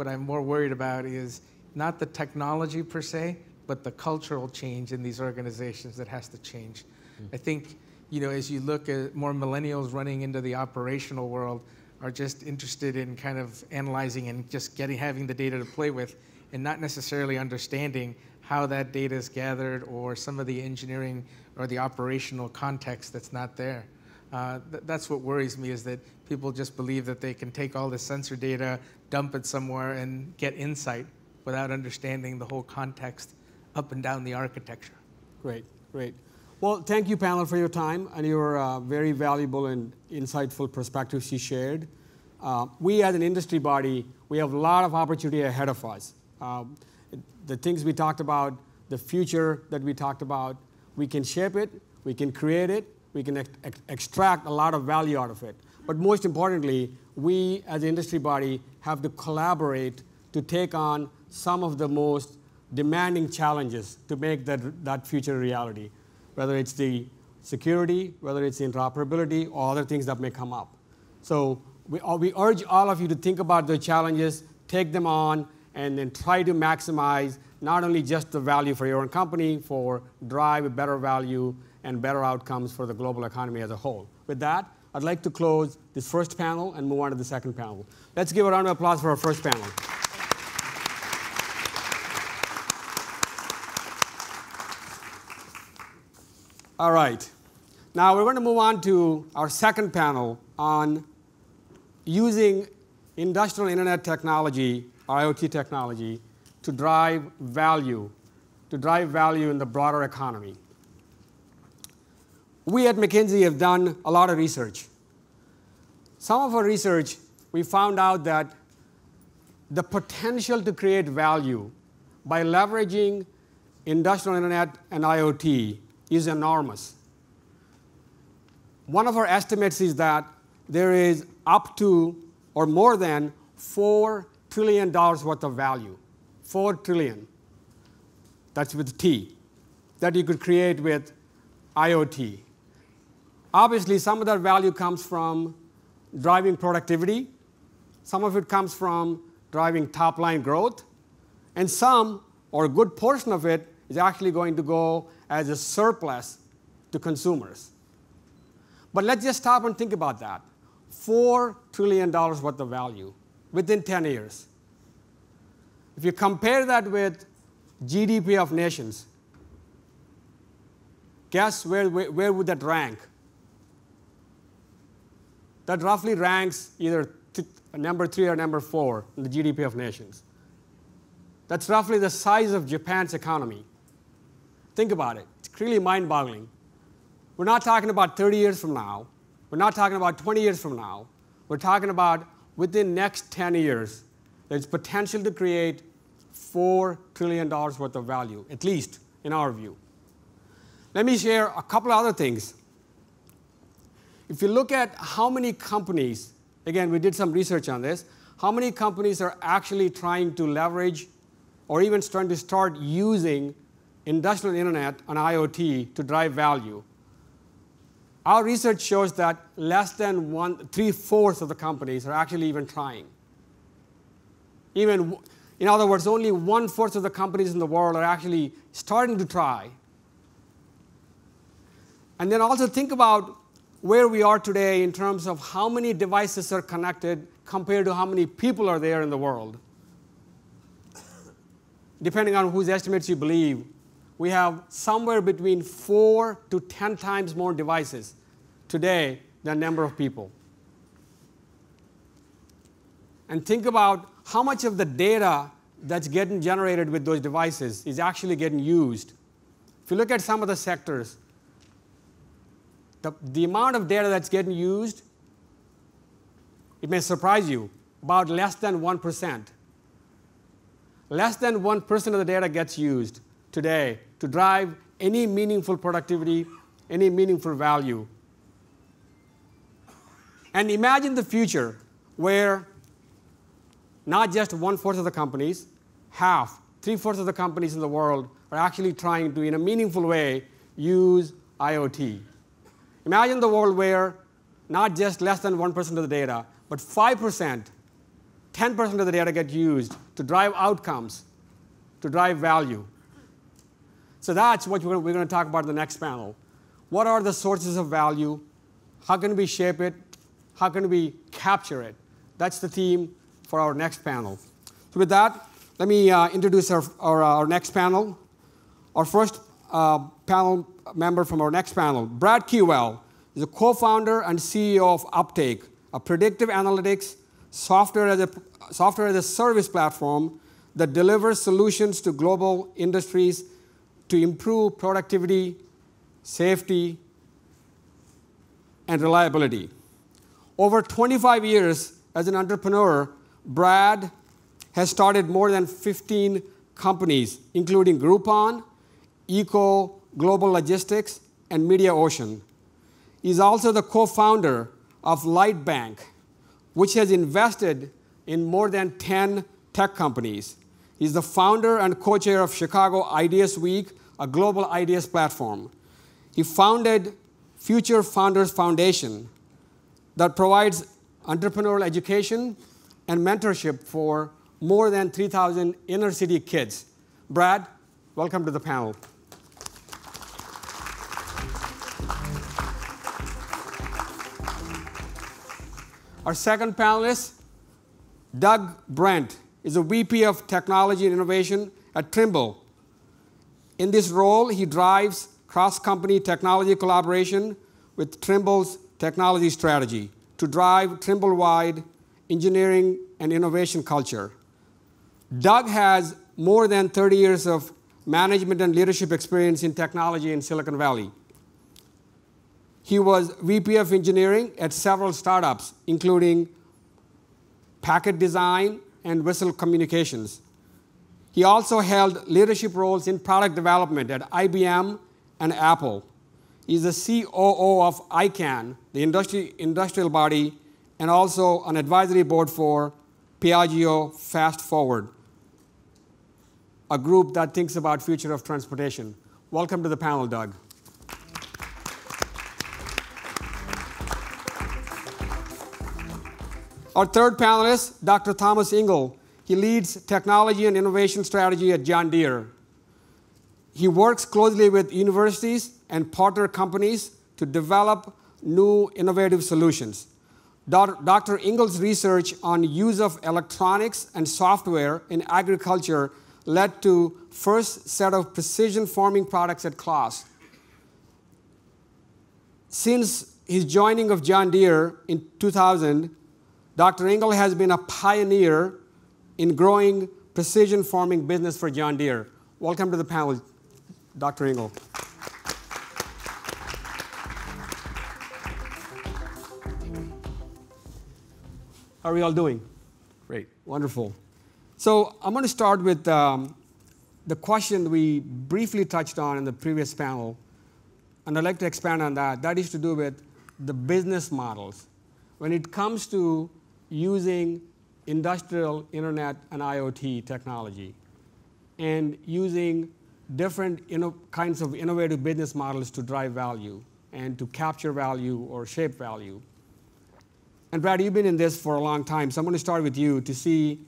I'm more worried about is not the technology per se, but the cultural change in these organizations that has to change. I think, as you look at more millennials running into the operational world, are just interested in kind of analyzing and just having the data to play with, and not necessarily understanding how that data is gathered or some of the engineering or the operational context that's not there. That's what worries me, is that people just believe that they can take all this sensor data, dump it somewhere, and get insight without understanding the whole context up and down the architecture. Great, great. Well, thank you, panel, for your time and your very valuable and insightful perspectives you shared. We, as an industry body, we have a lot of opportunity ahead of us. The things we talked about, the future that we talked about, we can shape it, we can create it, we can extract a lot of value out of it. But most importantly, we, as an industry body, have to collaborate to take on some of the most demanding challenges to make that future a reality, whether it's the security, whether it's interoperability, or other things that may come up. So we urge all of you to think about the challenges, take them on, and then try to maximize not only just the value for your own company, for drive a better value and better outcomes for the global economy as a whole. With that, I'd like to close this first panel and move on to the second panel. Let's give a round of applause for our first panel. All right. Now we're going to move on to our second panel on using industrial internet technology, or IoT technology, to drive value in the broader economy. We at McKinsey have done a lot of research. Some of our research, we found out that the potential to create value by leveraging industrial internet and IoT is enormous. One of our estimates is that there is up to or more than $4 trillion worth of value. 4 trillion. That's with T, that you could create with IoT. Obviously, some of that value comes from driving productivity. Some of it comes from driving top-line growth. And some, or a good portion of it, is actually going to go as a surplus to consumers. But let's just stop and think about that. $4 trillion worth of value within 10 years. If you compare that with GDP of nations, guess where would that rank? That roughly ranks either number 3 or number 4 in the GDP of nations. That's roughly the size of Japan's economy. Think about it. It's really mind-boggling. We're not talking about 30 years from now. We're not talking about 20 years from now. We're talking about within next 10 years, there's potential to create $4 trillion worth of value, at least in our view. Let me share a couple of other things. If you look at how many companies, again, we did some research on this, how many companies are actually trying to leverage or even trying to start using industrial internet and IoT to drive value. Our research shows that less than 3/4 of the companies are actually even trying. Even, in other words, only 1/4 of the companies in the world are actually starting to try. And then also think about where we are today in terms of how many devices are connected compared to how many people are there in the world. Depending on whose estimates you believe, we have somewhere between 4 to 10 times more devices today than number of people. And think about how much of the data that's getting generated with those devices is actually getting used. If you look at some of the sectors, the amount of data that's getting used, it may surprise you, about less than 1%. Less than 1% of the data gets used today to drive any meaningful productivity, any meaningful value. And imagine the future where not just 1/4 of the companies, half, 3/4 of the companies in the world are actually trying to, in a meaningful way, use IoT. Imagine the world where not just less than 1% of the data, but 5%, 10% of the data get used to drive outcomes, to drive value. So that's what we're going to talk about in the next panel. What are the sources of value? How can we shape it? How can we capture it? That's the theme for our next panel. So with that, let me introduce our next panel. Our first panel member from our next panel, Brad Kewell, is a co-founder and CEO of Uptake, a predictive analytics software as a service platform that delivers solutions to global industries to improve productivity, safety, and reliability. Over 25 years as an entrepreneur, Brad has started more than 15 companies, including Groupon, Eco Global Logistics, and MediaOcean. He's also the co-founder of Lightbank, which has invested in more than 10 tech companies. He's the founder and co-chair of Chicago Ideas Week, a global ideas platform. He founded Future Founders Foundation that provides entrepreneurial education and mentorship for more than 3,000 inner city kids. Brad, welcome to the panel. Our second panelist, Doug Brent, is a VP of Technology and Innovation at Trimble. In this role, he drives cross-company technology collaboration with Trimble's technology strategy to drive Trimble-wide engineering and innovation culture. Doug has more than 30 years of management and leadership experience in technology in Silicon Valley. He was VP of engineering at several startups, including Packet Design and Whistle Communications. He also held leadership roles in product development at IBM and Apple. He's the COO of ICANN, the industrial body, and also an advisory board for Piaggio Fast Forward, a group that thinks about future of transportation. Welcome to the panel, Doug. Our third panelist, Dr. Thomas Engel. He leads technology and innovation strategy at John Deere. He works closely with universities and partner companies to develop new innovative solutions. Dr. Engel's research on use of electronics and software in agriculture led to first set of precision farming products at Claas. Since his joining of John Deere in 2000, Dr. Engel has been a pioneer in growing precision farming business for John Deere. Welcome to the panel, Dr. Engel. How are we all doing? Great. Wonderful. So I'm going to start with the question we briefly touched on in the previous panel, and I'd like to expand on that. That is to do with the business models. When it comes to using industrial internet and IoT technology and using different kinds of innovative business models to drive value and to capture value or shape value. And Brad, you've been in this for a long time, so I'm going to start with you to see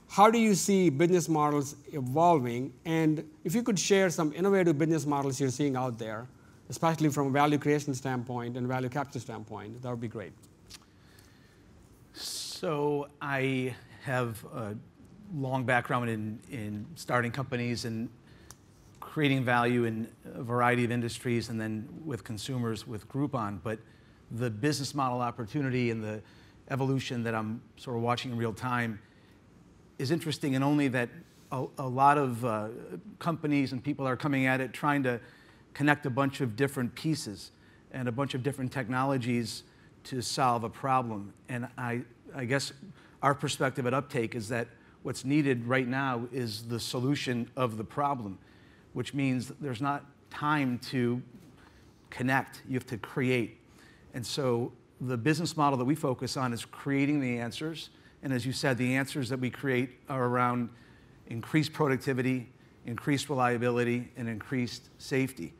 how do you see business models evolving, and if you could share some innovative business models you're seeing out there, especially from a value creation standpoint and value capture standpoint, that would be great. So I have a long background in starting companies and creating value in a variety of industries, and then with consumers with Groupon. But the business model opportunity and the evolution that I'm sort of watching in real time is interesting, and only that a lot of companies and people are coming at it trying to connect a bunch of different pieces and a bunch of different technologies to solve a problem. And I guess our perspective at Uptake is that what's needed right now is the solution of the problem, which means there's not time to connect, you have to create. And so the business model that we focus on is creating the answers. And as you said, the answers that we create are around increased productivity, increased reliability, and increased safety.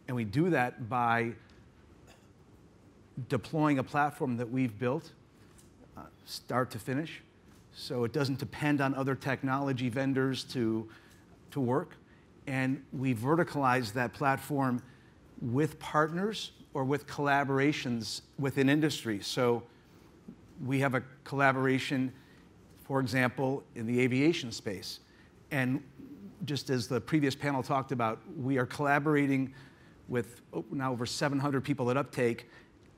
And we do that by deploying a platform that we've built, start to finish, so it doesn't depend on other technology vendors to work. And we verticalize that platform with partners or with collaborations within industry. So we have a collaboration, for example, in the aviation space. And just as the previous panel talked about, we are collaborating with now over 700 people at Uptake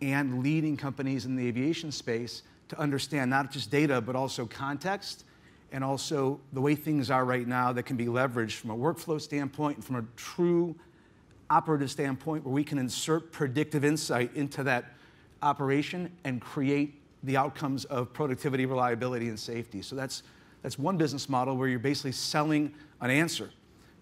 and leading companies in the aviation space to understand not just data, but also context, and also the way things are right now that can be leveraged from a workflow standpoint and from a true operative standpoint, where we can insert predictive insight into that operation and create the outcomes of productivity, reliability, and safety. So that's one business model where you're basically selling an answer.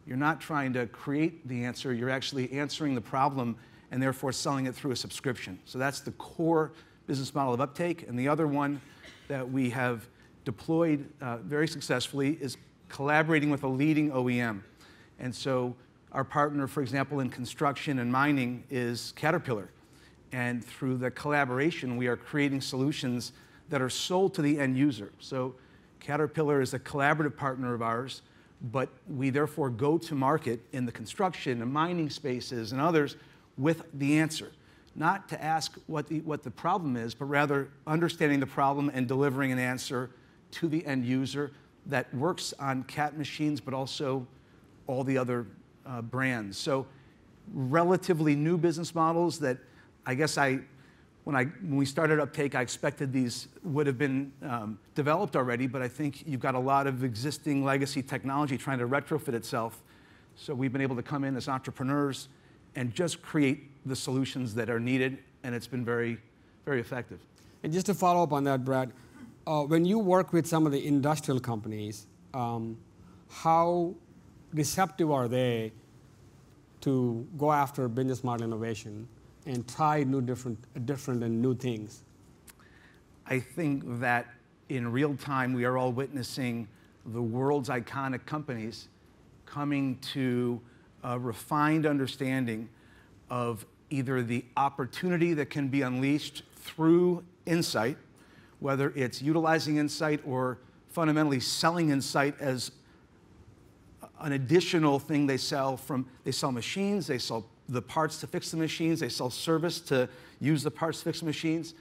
You're not trying to create the answer, you're actually answering the problem and therefore selling it through a subscription. So that's the core business model of Uptake. And the other one that we have deployed very successfully is collaborating with a leading OEM. And so our partner, for example, in construction and mining is Caterpillar. And through the collaboration, we are creating solutions that are sold to the end user. So Caterpillar is a collaborative partner of ours, but we therefore go to market in the construction and mining spaces and others with the answer. Not to ask what the problem is, but rather understanding the problem and delivering an answer to the end user that works on Cat machines, but also all the other brands. So relatively new business models that I guess when we started Uptake, I expected these would have been developed already, but I think you've got a lot of existing legacy technology trying to retrofit itself. So we've been able to come in as entrepreneurs and just create the solutions that are needed, and it's been very, very effective. And just to follow up on that, Brad, when you work with some of the industrial companies, how receptive are they to go after business model innovation and try different and new things? I think that in real time, we are all witnessing the world's iconic companies coming to a refined understanding of either the opportunity that can be unleashed through insight, whether it's utilizing insight or fundamentally selling insight as an additional thing they sell. They sell machines, they sell the parts to fix the machines, they sell service to use the parts to fix the machines.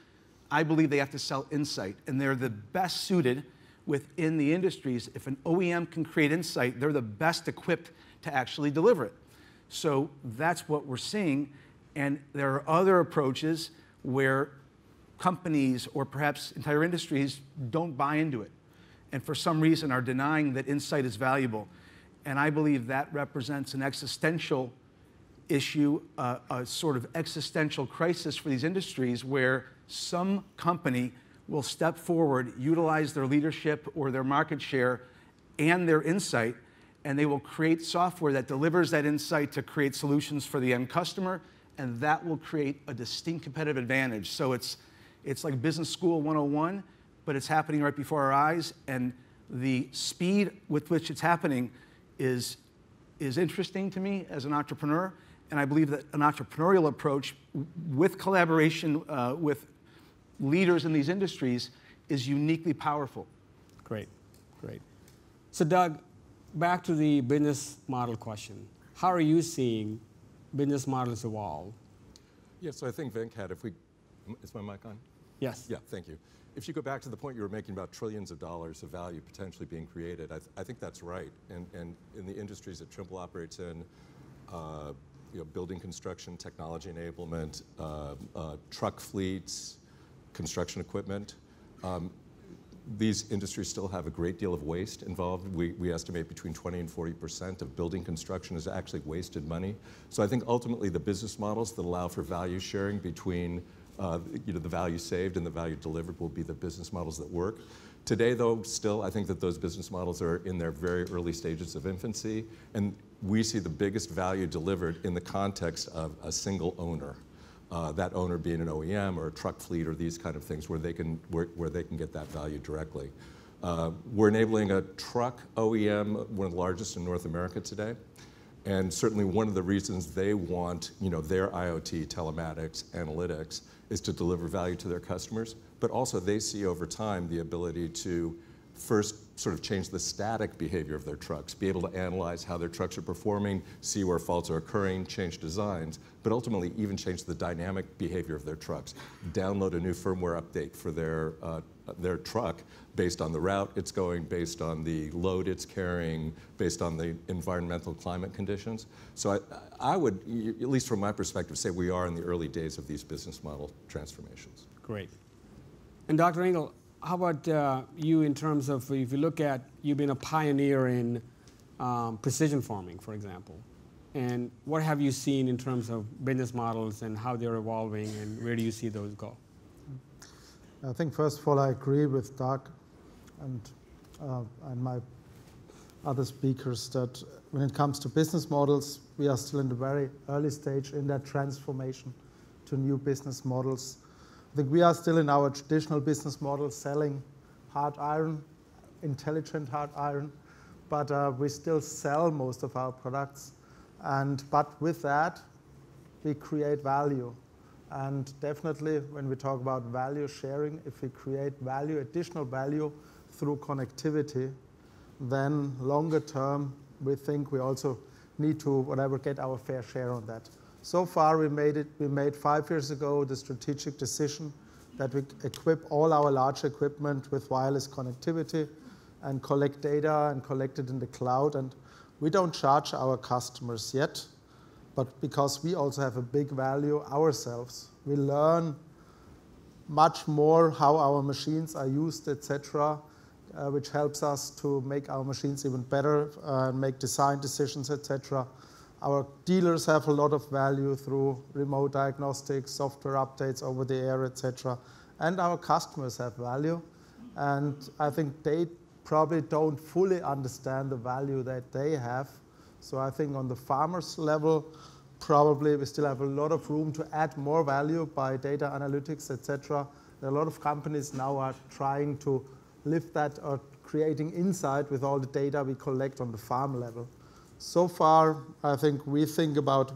I believe they have to sell insight, and they're the best suited within the industries. If an OEM can create insight, they're the best equipped to actually deliver it. So that's what we're seeing, and there are other approaches where companies or perhaps entire industries don't buy into it, and for some reason are denying that insight is valuable. And I believe that represents an existential issue, a sort of existential crisis for these industries where some company will step forward, utilize their leadership or their market share and their insight, and they will create software that delivers that insight to create solutions for the end customer, and that will create a distinct competitive advantage. So it's like business school 101, but it's happening right before our eyes, and the speed with which it's happening is interesting to me as an entrepreneur, and I believe that an entrepreneurial approach with collaboration with leaders in these industries is uniquely powerful. Great, great. So Doug, back to the business model question. How are you seeing business models evolve? Yeah, so I think Venkat, is my mic on? Yes. Yeah, thank you. If you go back to the point you were making about trillions of dollars of value potentially being created, I think that's right. And in the industries that Trimble operates in, building construction, technology enablement, truck fleets, construction equipment, these industries still have a great deal of waste involved. We estimate between 20 and 40% of building construction is actually wasted money. So I think ultimately the business models that allow for value sharing between the value saved and the value delivered will be the business models that work. Today, though, still, I think that those business models are in their very early stages of infancy, and we see the biggest value delivered in the context of a single owner. That owner being an OEM or a truck fleet or these kind of things where they can get that value directly. We're enabling a truck OEM, one of the largest in North America today. And certainly one of the reasons they want their IoT, telematics, analytics is to deliver value to their customers, but also they see over time the ability to first sort of change the static behavior of their trucks, be able to analyze how their trucks are performing, see where faults are occurring, change designs, but ultimately even change the dynamic behavior of their trucks. Download a new firmware update for their truck based on the route it's going, based on the load it's carrying, based on the environmental climate conditions. So I would, at least from my perspective, say we are in the early days of these business model transformations. Great. And Dr. Engel, how about you in terms of, if you look at, you've been a pioneer in precision farming, for example. And what have you seen in terms of business models and how they're evolving, and where do you see those go? I think first of all, I agree with Doug and my other speakers that when it comes to business models, we are still in the very early stage in that transformation to new business models. I think we are still in our traditional business model selling hard iron, intelligent hard iron, but we still sell most of our products. But with that, we create value. And definitely when we talk about value sharing, if we create value, additional value through connectivity, then longer term, we think we also need to get our fair share on that. So far, we made 5 years ago the strategic decision that we equip all our large equipment with wireless connectivity and collect data and collect it in the cloud. And we don't charge our customers yet, but because we also have a big value ourselves. We learn much more how our machines are used, etc., which helps us to make our machines even better, make design decisions, etc. Our dealers have a lot of value through remote diagnostics, software updates over the air, etc. And our customers have value. And I think they probably don't fully understand the value that they have. So I think on the farmers level, probably we still have a lot of room to add more value by data analytics, etc. There are a lot of companies now are trying to lift that or creating insight with all the data we collect on the farm level. So far, I think we think about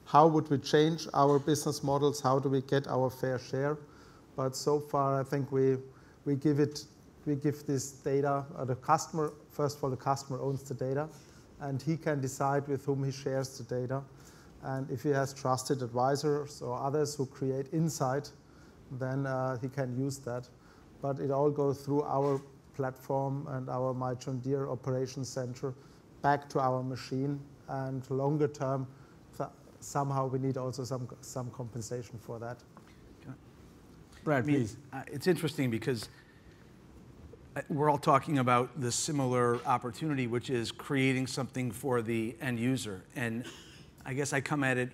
how would we change our business models, how do we get our fair share. But so far, I think we give this data, the customer, first of all, the customer owns the data, and he can decide with whom he shares the data. And if he has trusted advisors or others who create insight, then he can use that. But it all goes through our platform and our My John Deere Operations Center back to our machine. And longer term, somehow we need also some compensation for that. Brad, please. It's interesting because we're all talking about the similar opportunity, which is creating something for the end user. And I guess I come at it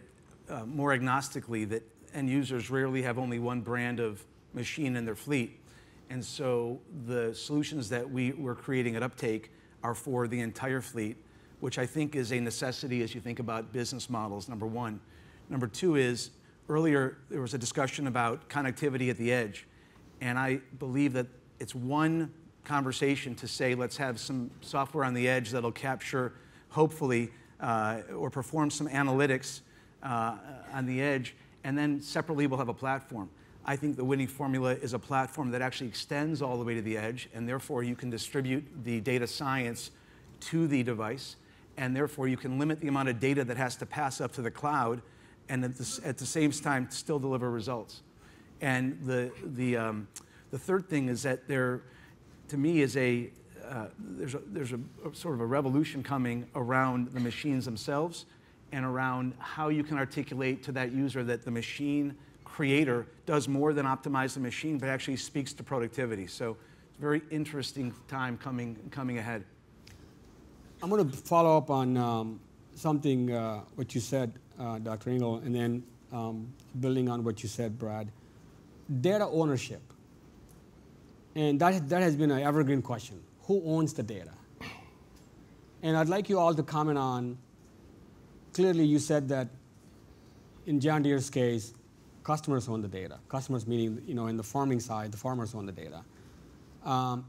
more agnostically, that end users rarely have only one brand of machine in their fleet. And so the solutions that we're creating at Uptake are for the entire fleet, which I think is a necessity as you think about business models, number one. Number two is, earlier there was a discussion about connectivity at the edge. And I believe that it's one conversation to say, let's have some software on the edge that'll capture, hopefully, or perform some analytics on the edge, and then separately we'll have a platform. I think the winning formula is a platform that actually extends all the way to the edge, and therefore you can distribute the data science to the device, and therefore you can limit the amount of data that has to pass up to the cloud, and at the same time still deliver results. And the third thing is that there, to me, is there's a sort of a revolution coming around the machines themselves and around how you can articulate to that user that the machine creator does more than optimize the machine, but actually speaks to productivity. So it's a very interesting time coming ahead. I'm going to follow up on something what you said, Dr. Engel, and then building on what you said, Brad. Data ownership. And that has been an evergreen question. Who owns the data? And I'd like you all to comment on, clearly you said that in John Deere's case, customers own the data. Customers meaning, in the farming side, the farmers own the data.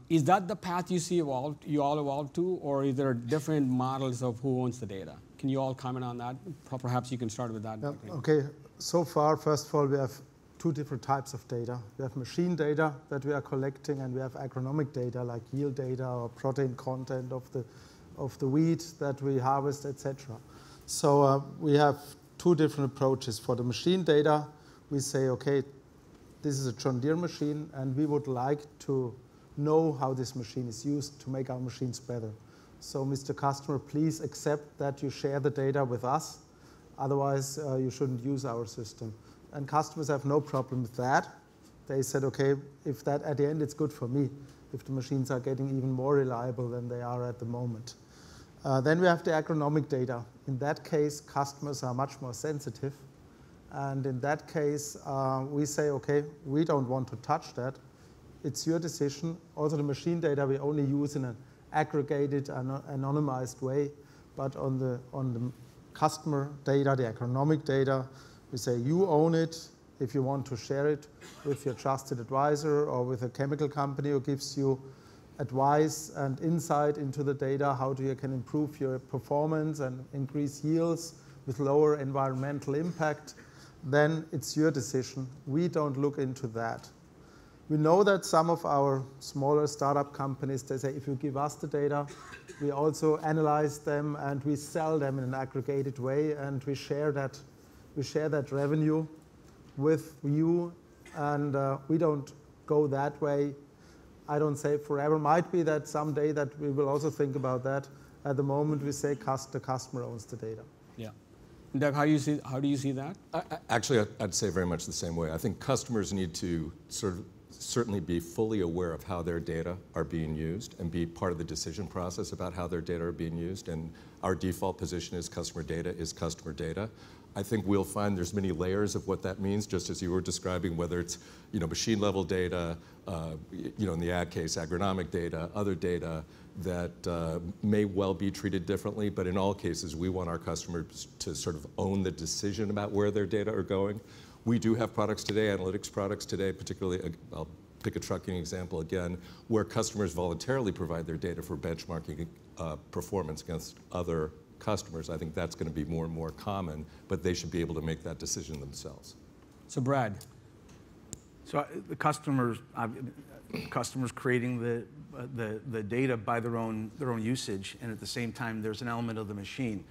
Is that the path you see you all evolve to, or is there different models of who owns the data? Can you all comment on that? Perhaps you can start with that. Yeah, okay, so far, first of all, we have two different types of data. We have machine data that we are collecting, and we have agronomic data like yield data or protein content of the wheat that we harvest, etc. So we have two different approaches. For the machine data, we say, okay, this is a John Deere machine, and we would like to know how this machine is used to make our machines better. So, Mr. Customer, please accept that you share the data with us. Otherwise, you shouldn't use our system. And customers have no problem with that. They said, okay, if that at the end it's good for me, if the machines are getting even more reliable than they are at the moment. Then we have the agronomic data. In that case, customers are much more sensitive. And in that case, we say, okay, we don't want to touch that. It's your decision. Also, the machine data we only use in an aggregated, anonymized way. But on the customer data, the agronomic data, we say you own it. If you want to share it with your trusted advisor or with a chemical company who gives you advice and insight into the data, how you can improve your performance and increase yields with lower environmental impact, then it's your decision. We don't look into that. We know that some of our smaller startup companies, they say, if you give us the data, we also analyze them and we sell them in an aggregated way, and we share that revenue with you, and we don't go that way. I don't say forever. Might be that someday that we will also think about that. At the moment, we say the customer owns the data. Yeah. Doug, how do you see that? Actually, I'd say very much the same way. I think customers need to certainly be fully aware of how their data are being used and be part of the decision process about how their data are being used. And our default position is customer data is customer data. I think we'll find there's many layers of what that means, just as you were describing, whether it's machine level data, in the ag case, agronomic data, other data that may well be treated differently, but in all cases, we want our customers to sort of own the decision about where their data are going. We do have products today, analytics products today, particularly, I'll pick a trucking example again, where customers voluntarily provide their data for benchmarking performance against other customers. I think that's going to be more and more common, but they should be able to make that decision themselves. So Brad. So the customers creating the data by their own usage, and at the same time there's an element of the machine,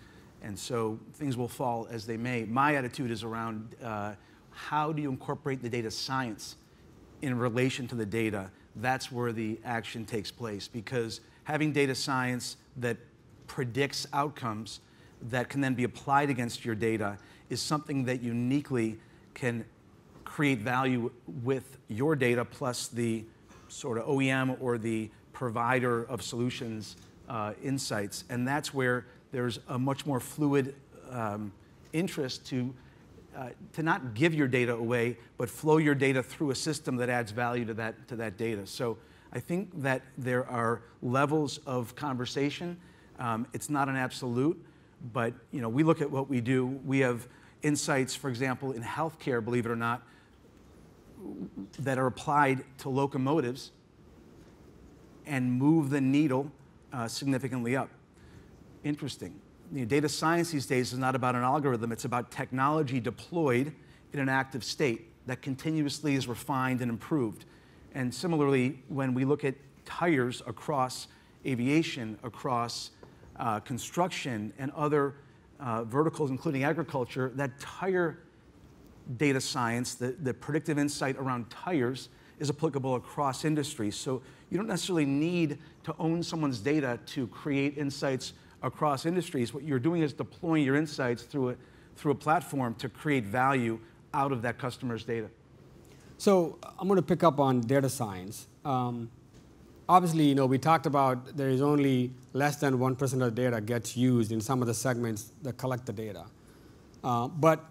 and so things will fall as they may. My attitude is around how do you incorporate the data science in relation to the data? That's where the action takes place, because having data science that predicts outcomes that can then be applied against your data is something that uniquely can create value with your data plus the sort of OEM or the provider of solutions insights. And that's where there's a much more fluid interest to not give your data away, but flow your data through a system that adds value to that data. So I think that there are levels of conversation. It's not an absolute, but we look at what we do. We have insights, for example, in healthcare, believe it or not, that are applied to locomotives and move the needle significantly up. Interesting. Data science these days is not about an algorithm, it's about technology deployed in an active state that continuously is refined and improved. And similarly, when we look at tires across aviation, across construction and other verticals, including agriculture, that tire data science, the predictive insight around tires is applicable across industries. So you don't necessarily need to own someone's data to create insights across industries. What you're doing is deploying your insights through a platform to create value out of that customer's data. So I'm going to pick up on data science. Obviously, we talked about there is only less than 1% of the data gets used in some of the segments that collect the data. But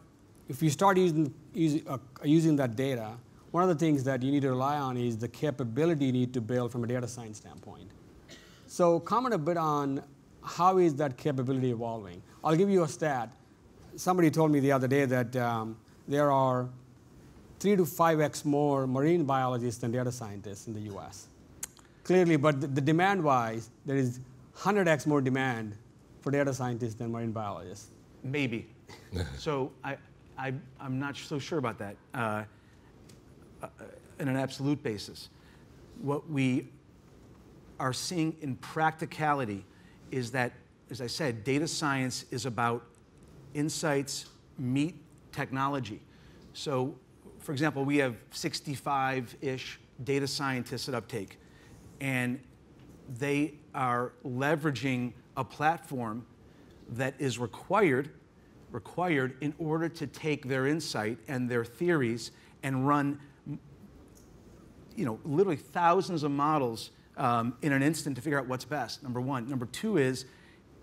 if you start using that data, one of the things that you need to rely on is the capability you need to build from a data science standpoint. So comment a bit on how is that capability evolving. I'll give you a stat. Somebody told me the other day that there are 3 to 5x more marine biologists than data scientists in the US. Clearly, but the demand-wise, there is 100x more demand for data scientists than marine biologists. Maybe. So I'm not so sure about that in an absolute basis. What we are seeing in practicality is that, as I said, data science is about insights meet technology. So, for example, we have 65-ish data scientists at Uptake, and they are leveraging a platform that is required in order to take their insight and their theories and run, literally thousands of models in an instant to figure out what's best, number one. Number two is,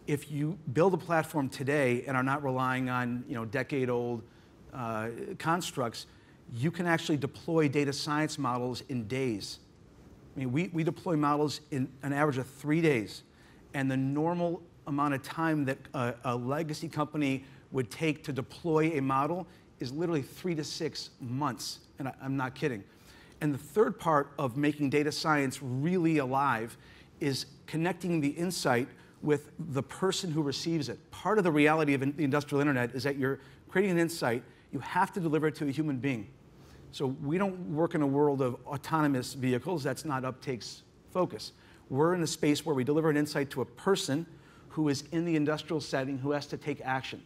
if you build a platform today and are not relying on decade-old constructs, you can actually deploy data science models in days. I mean, we deploy models in an average of 3 days, and the normal amount of time that a legacy company would take to deploy a model is literally 3 to 6 months, and I'm not kidding. And the third part of making data science really alive is connecting the insight with the person who receives it. Part of the reality of the industrial internet is that you're creating an insight, you have to deliver it to a human being. So we don't work in a world of autonomous vehicles. That's not Uptake's focus. We're in a space where we deliver an insight to a person who is in the industrial setting who has to take action.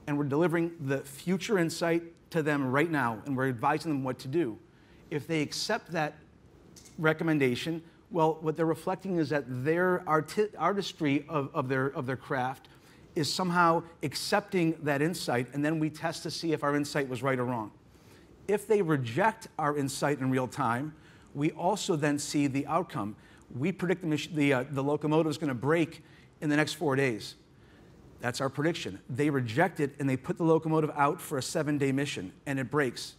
And we're delivering the future insight to them right now, and we're advising them what to do. If they accept that recommendation, well, what they're reflecting is that their artistry of their craft is somehow accepting that insight, and then we test to see if our insight was right or wrong. If they reject our insight in real time, we also then see the outcome. We predict the locomotive is going to break in the next 4 days. That's our prediction. They reject it, and they put the locomotive out for a 7-day mission, and it breaks.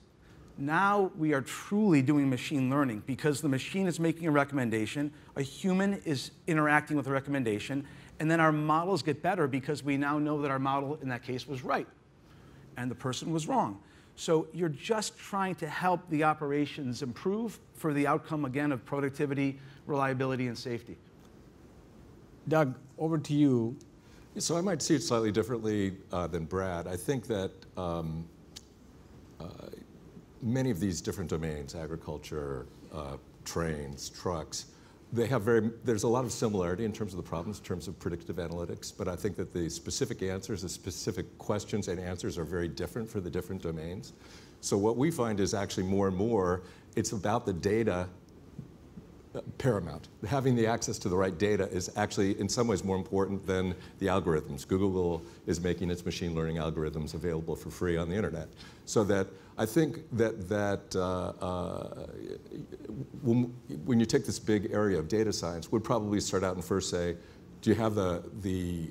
Now we are truly doing machine learning because the machine is making a recommendation, a human is interacting with the recommendation, and then our models get better because we now know that our model in that case was right and the person was wrong. So you're just trying to help the operations improve for the outcome, again, of productivity, reliability, and safety. Doug, over to you. So I might see it slightly differently than Brad. I think that many of these different domains, agriculture, trains, trucks, there's a lot of similarity in terms of the problems, in terms of predictive analytics, but I think that the specific answers, the specific questions and answers are very different for the different domains. So what we find is actually more and more, it's about the data paramount. Having the access to the right data is actually in some ways more important than the algorithms. Google is making its machine learning algorithms available for free on the internet. So that I think that when you take this big area of data science, we'd probably start out and first say, do you have the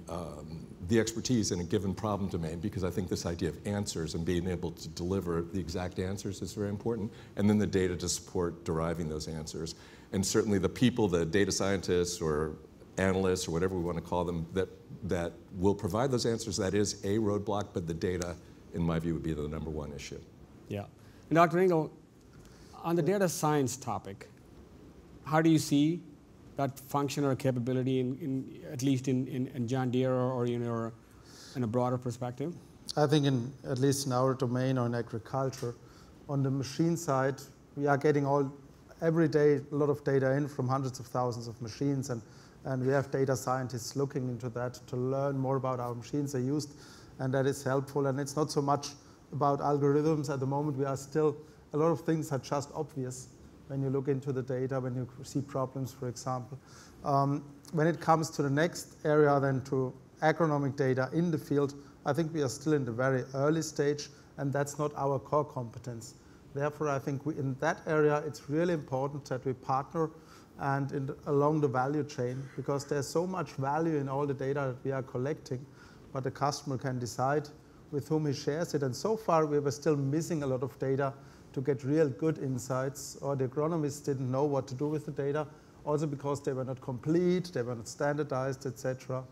expertise in a given problem domain? Because I think this idea of answers and being able to deliver the exact answers is very important. And then the data to support deriving those answers. And certainly the people, the data scientists or analysts or whatever we want to call them, that will provide those answers, that is a roadblock, but the data, in my view, would be the #1 issue. Yeah. And Dr. Engel, on the data science topic, how do you see that function or capability at least in John Deere or in a broader perspective? I think at least in our domain or in agriculture, on the machine side, we are getting every day a lot of data in from hundreds of thousands of machines, and we have data scientists looking into that to learn more about how machines are used, and that is helpful. And it's not so much about algorithms at the moment. A lot of things are just obvious when you look into the data, when you see problems, for example. When it comes to the next area, then to agronomic data in the field, I think we are still in the very early stage, and that's not our core competence. Therefore, I think in that area, it's really important that we partner and along the value chain, because there's so much value in all the data that we are collecting, but the customer can decide with whom he shares it. And so far, we were still missing a lot of data to get real good insights, or the agronomists didn't know what to do with the data, also because they were not complete, they were not standardized, etc.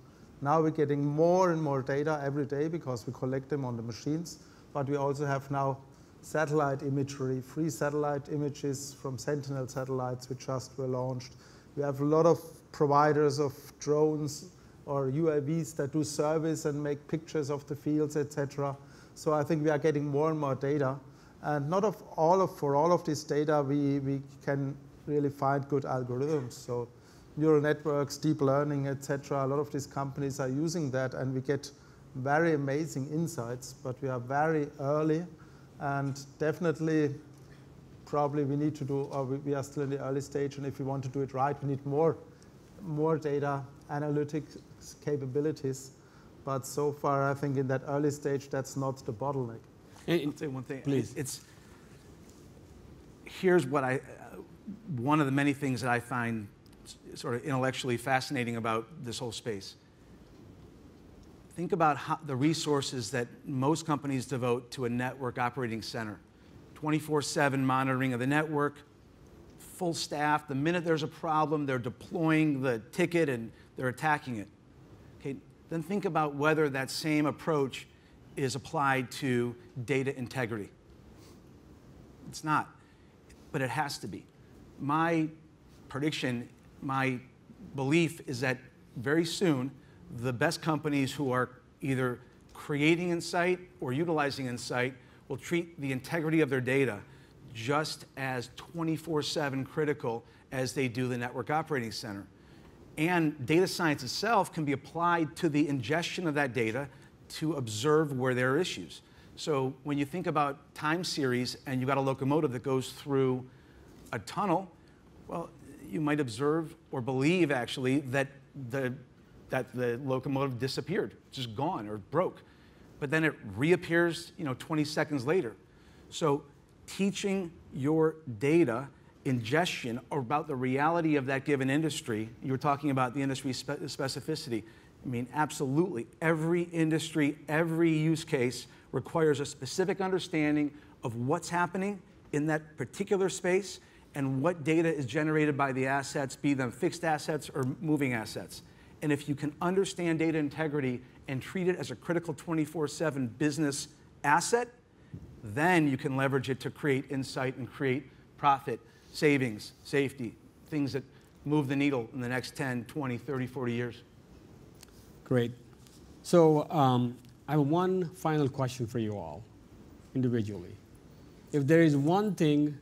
Now we're getting more and more data every day because we collect them on the machines, but we also have now satellite imagery, free satellite images from Sentinel satellites which just were launched. We have a lot of providers of drones or UAVs that do service and make pictures of the fields, etc. So I think we are getting more and more data. And for all of this data, we can really find good algorithms. So neural networks, deep learning, etc. A lot of these companies are using that, and we get very amazing insights, but we are very early. And definitely, probably we need to do, or we are still in the early stage, and if we want to do it right, we need more data analytics capabilities. But so far, I think in that early stage, that's not the bottleneck. I'll say one thing. Please. Here's what one of the many things that I find sort of intellectually fascinating about this whole space. Think about the resources that most companies devote to a network operating center. 24/7 monitoring of the network, full staff. The minute there's a problem, they're deploying the ticket and they're attacking it. Okay, then think about whether that same approach is applied to data integrity. It's not, but it has to be. My prediction, my belief is that very soon, the best companies who are either creating insight or utilizing insight will treat the integrity of their data just as 24/7 critical as they do the network operating center. And data science itself can be applied to the ingestion of that data to observe where there are issues. So when you think about time series and you've got a locomotive that goes through a tunnel, well, you might observe or believe actually that the that the locomotive disappeared, just gone or broke. But then it reappears, 20 seconds later. So teaching your data ingestion about the reality of that given industry, you were talking about the industry specificity. I mean, absolutely. Every industry, every use case requires a specific understanding of what's happening in that particular space and what data is generated by the assets, be them fixed assets or moving assets. And if you can understand data integrity and treat it as a critical 24/7 business asset, then you can leverage it to create insight and create profit, savings, safety, things that move the needle in the next 10, 20, 30, 40 years. Great. So I have one final question for you all, individually. If there is one thing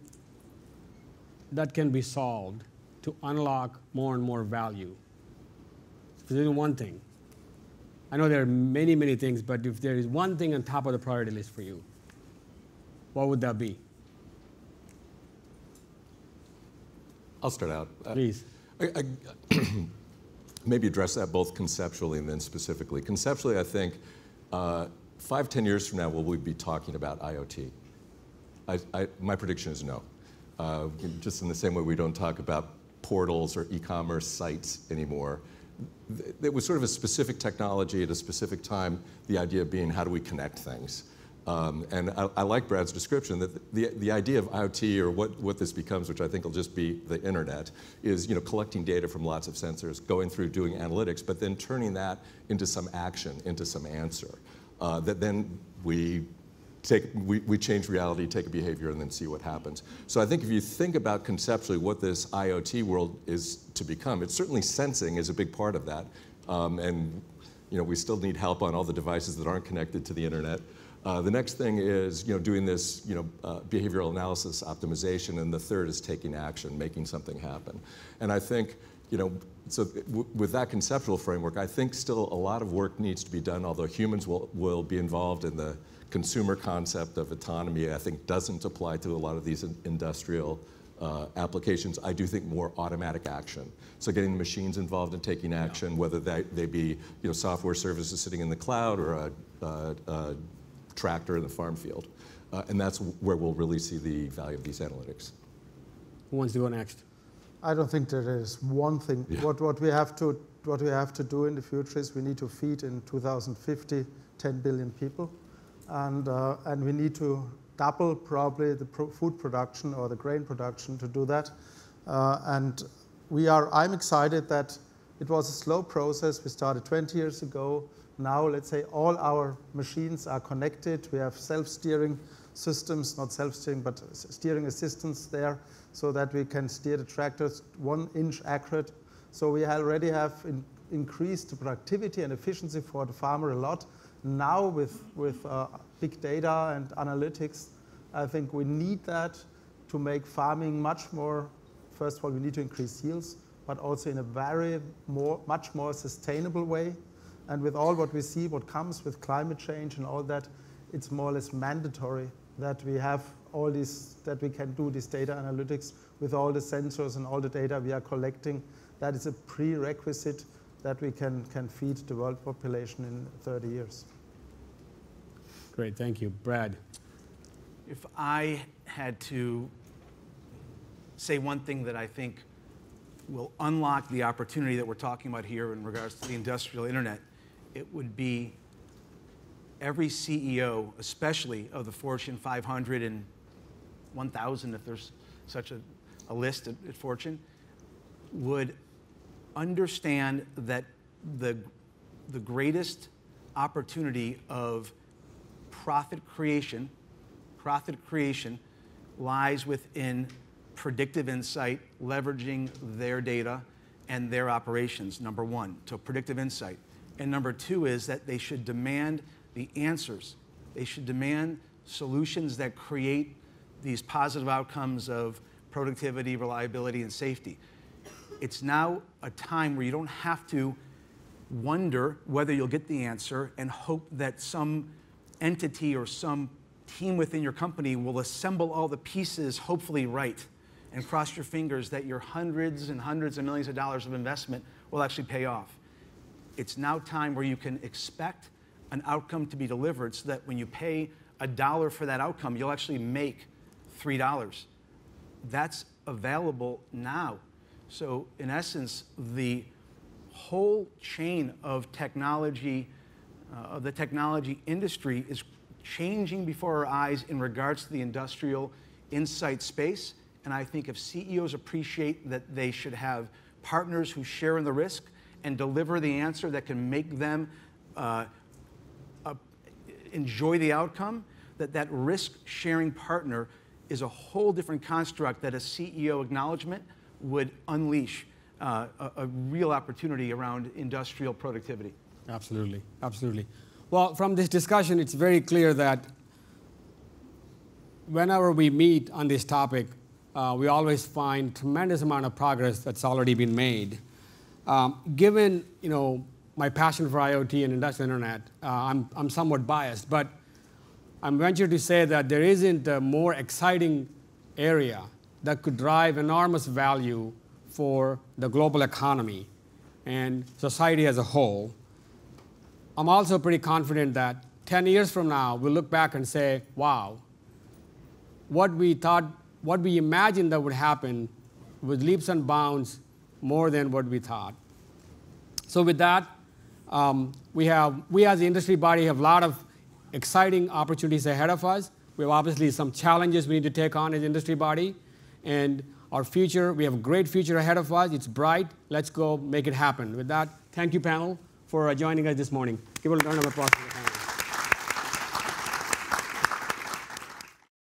that can be solved to unlock more and more value, if there is one thing, I know there are many, many things, but if there is one thing on top of the priority list for you, what would that be? I'll start out. Please. Maybe address that both conceptually and then specifically. Conceptually, I think 5, 10 years from now, will we be talking about IoT? My prediction is no. Just in the same way we don't talk about portals or e-commerce sites anymore. It was sort of a specific technology at a specific time, the idea being how do we connect things. And I like Brad's description that the idea of IoT, or what this becomes, which I think will just be the internet, is collecting data from lots of sensors, going through doing analytics, but then turning that into some action, into some answer. That then we change reality, take a behavior, and then see what happens. So I think if you think about conceptually what this IoT world is to become, it's certainly sensing is a big part of that. And we still need help on all the devices that aren't connected to the internet. The next thing is doing this behavioral analysis optimization, and the third is taking action, making something happen. And I think so with that conceptual framework, I think still a lot of work needs to be done, although humans will be involved in the consumer concept of autonomy. I think doesn't apply to a lot of these industrial applications. I do think more automatic action. So getting the machines involved in taking action, whether they be software services sitting in the cloud or a tractor in the farm field. And that's where we'll really see the value of these analytics. Who wants to go next? I don't think there is one thing. Yeah. What we have to do in the future is we need to feed in 2050 10 billion people, and we need to double probably the food production or the grain production to do that. I'm excited that it was a slow process. We started 20 years ago. Now, let's say all our machines are connected. We have self-steering systems, not self-steering, but steering assistance there, so that we can steer the tractors 1 inch accurate. So we already have increased the productivity and efficiency for the farmer a lot. Now with big data and analytics, I think we need that to make farming much more. First of all, we need to increase yields, but also in a much more sustainable way. And with all what we see, what comes with climate change and all that, it's more or less mandatory that we have all this, that we can do this data analytics with all the sensors and all the data we are collecting. That is a prerequisite that we can feed the world population in 30 years. Great, thank you. Brad. If I had to say one thing that I think will unlock the opportunity that we're talking about here in regards to the industrial internet, it would be every CEO, especially of the Fortune 500 and 1,000, if there's such a list at Fortune, would understand that the greatest opportunity of profit creation lies within predictive insight, leveraging their data and their operations, number one, to predictive insight. And number two is that they should demand the answers. They should demand solutions that create these positive outcomes of productivity, reliability, and safety. It's now a time where you don't have to wonder whether you'll get the answer and hope that some entity or some team within your company will assemble all the pieces hopefully right, and cross your fingers that your hundreds and hundreds of millions of dollars of investment will actually pay off. It's now time where you can expect an outcome to be delivered so that when you pay $1 for that outcome, you'll actually make $3. That's available now. So in essence, the whole chain of technology, the technology industry is changing before our eyes in regards to the industrial insight space. And I think if CEOs appreciate that they should have partners who share in the risk and deliver the answer that can make them enjoy the outcome, that risk-sharing partner is a whole different construct that a CEO acknowledgement would unleash a real opportunity around industrial productivity. Absolutely, absolutely. Well, from this discussion, it's very clear that whenever we meet on this topic, we always find tremendous amount of progress that's already been made. Given my passion for IoT and industrial internet, I'm somewhat biased, but I'm ventured to say that there isn't a more exciting area that could drive enormous value for the global economy and society as a whole. I'm also pretty confident that 10 years from now, we'll look back and say, wow, what we imagined that would happen with leaps and bounds more than what we thought. So with that, we as the industry body have a lot of exciting opportunities ahead of us. We have obviously some challenges we need to take on as an industry body. And our future, we have a great future ahead of us. It's bright. Let's go make it happen. With that, thank you, panel, for joining us this morning. Give a round of applause for the panel.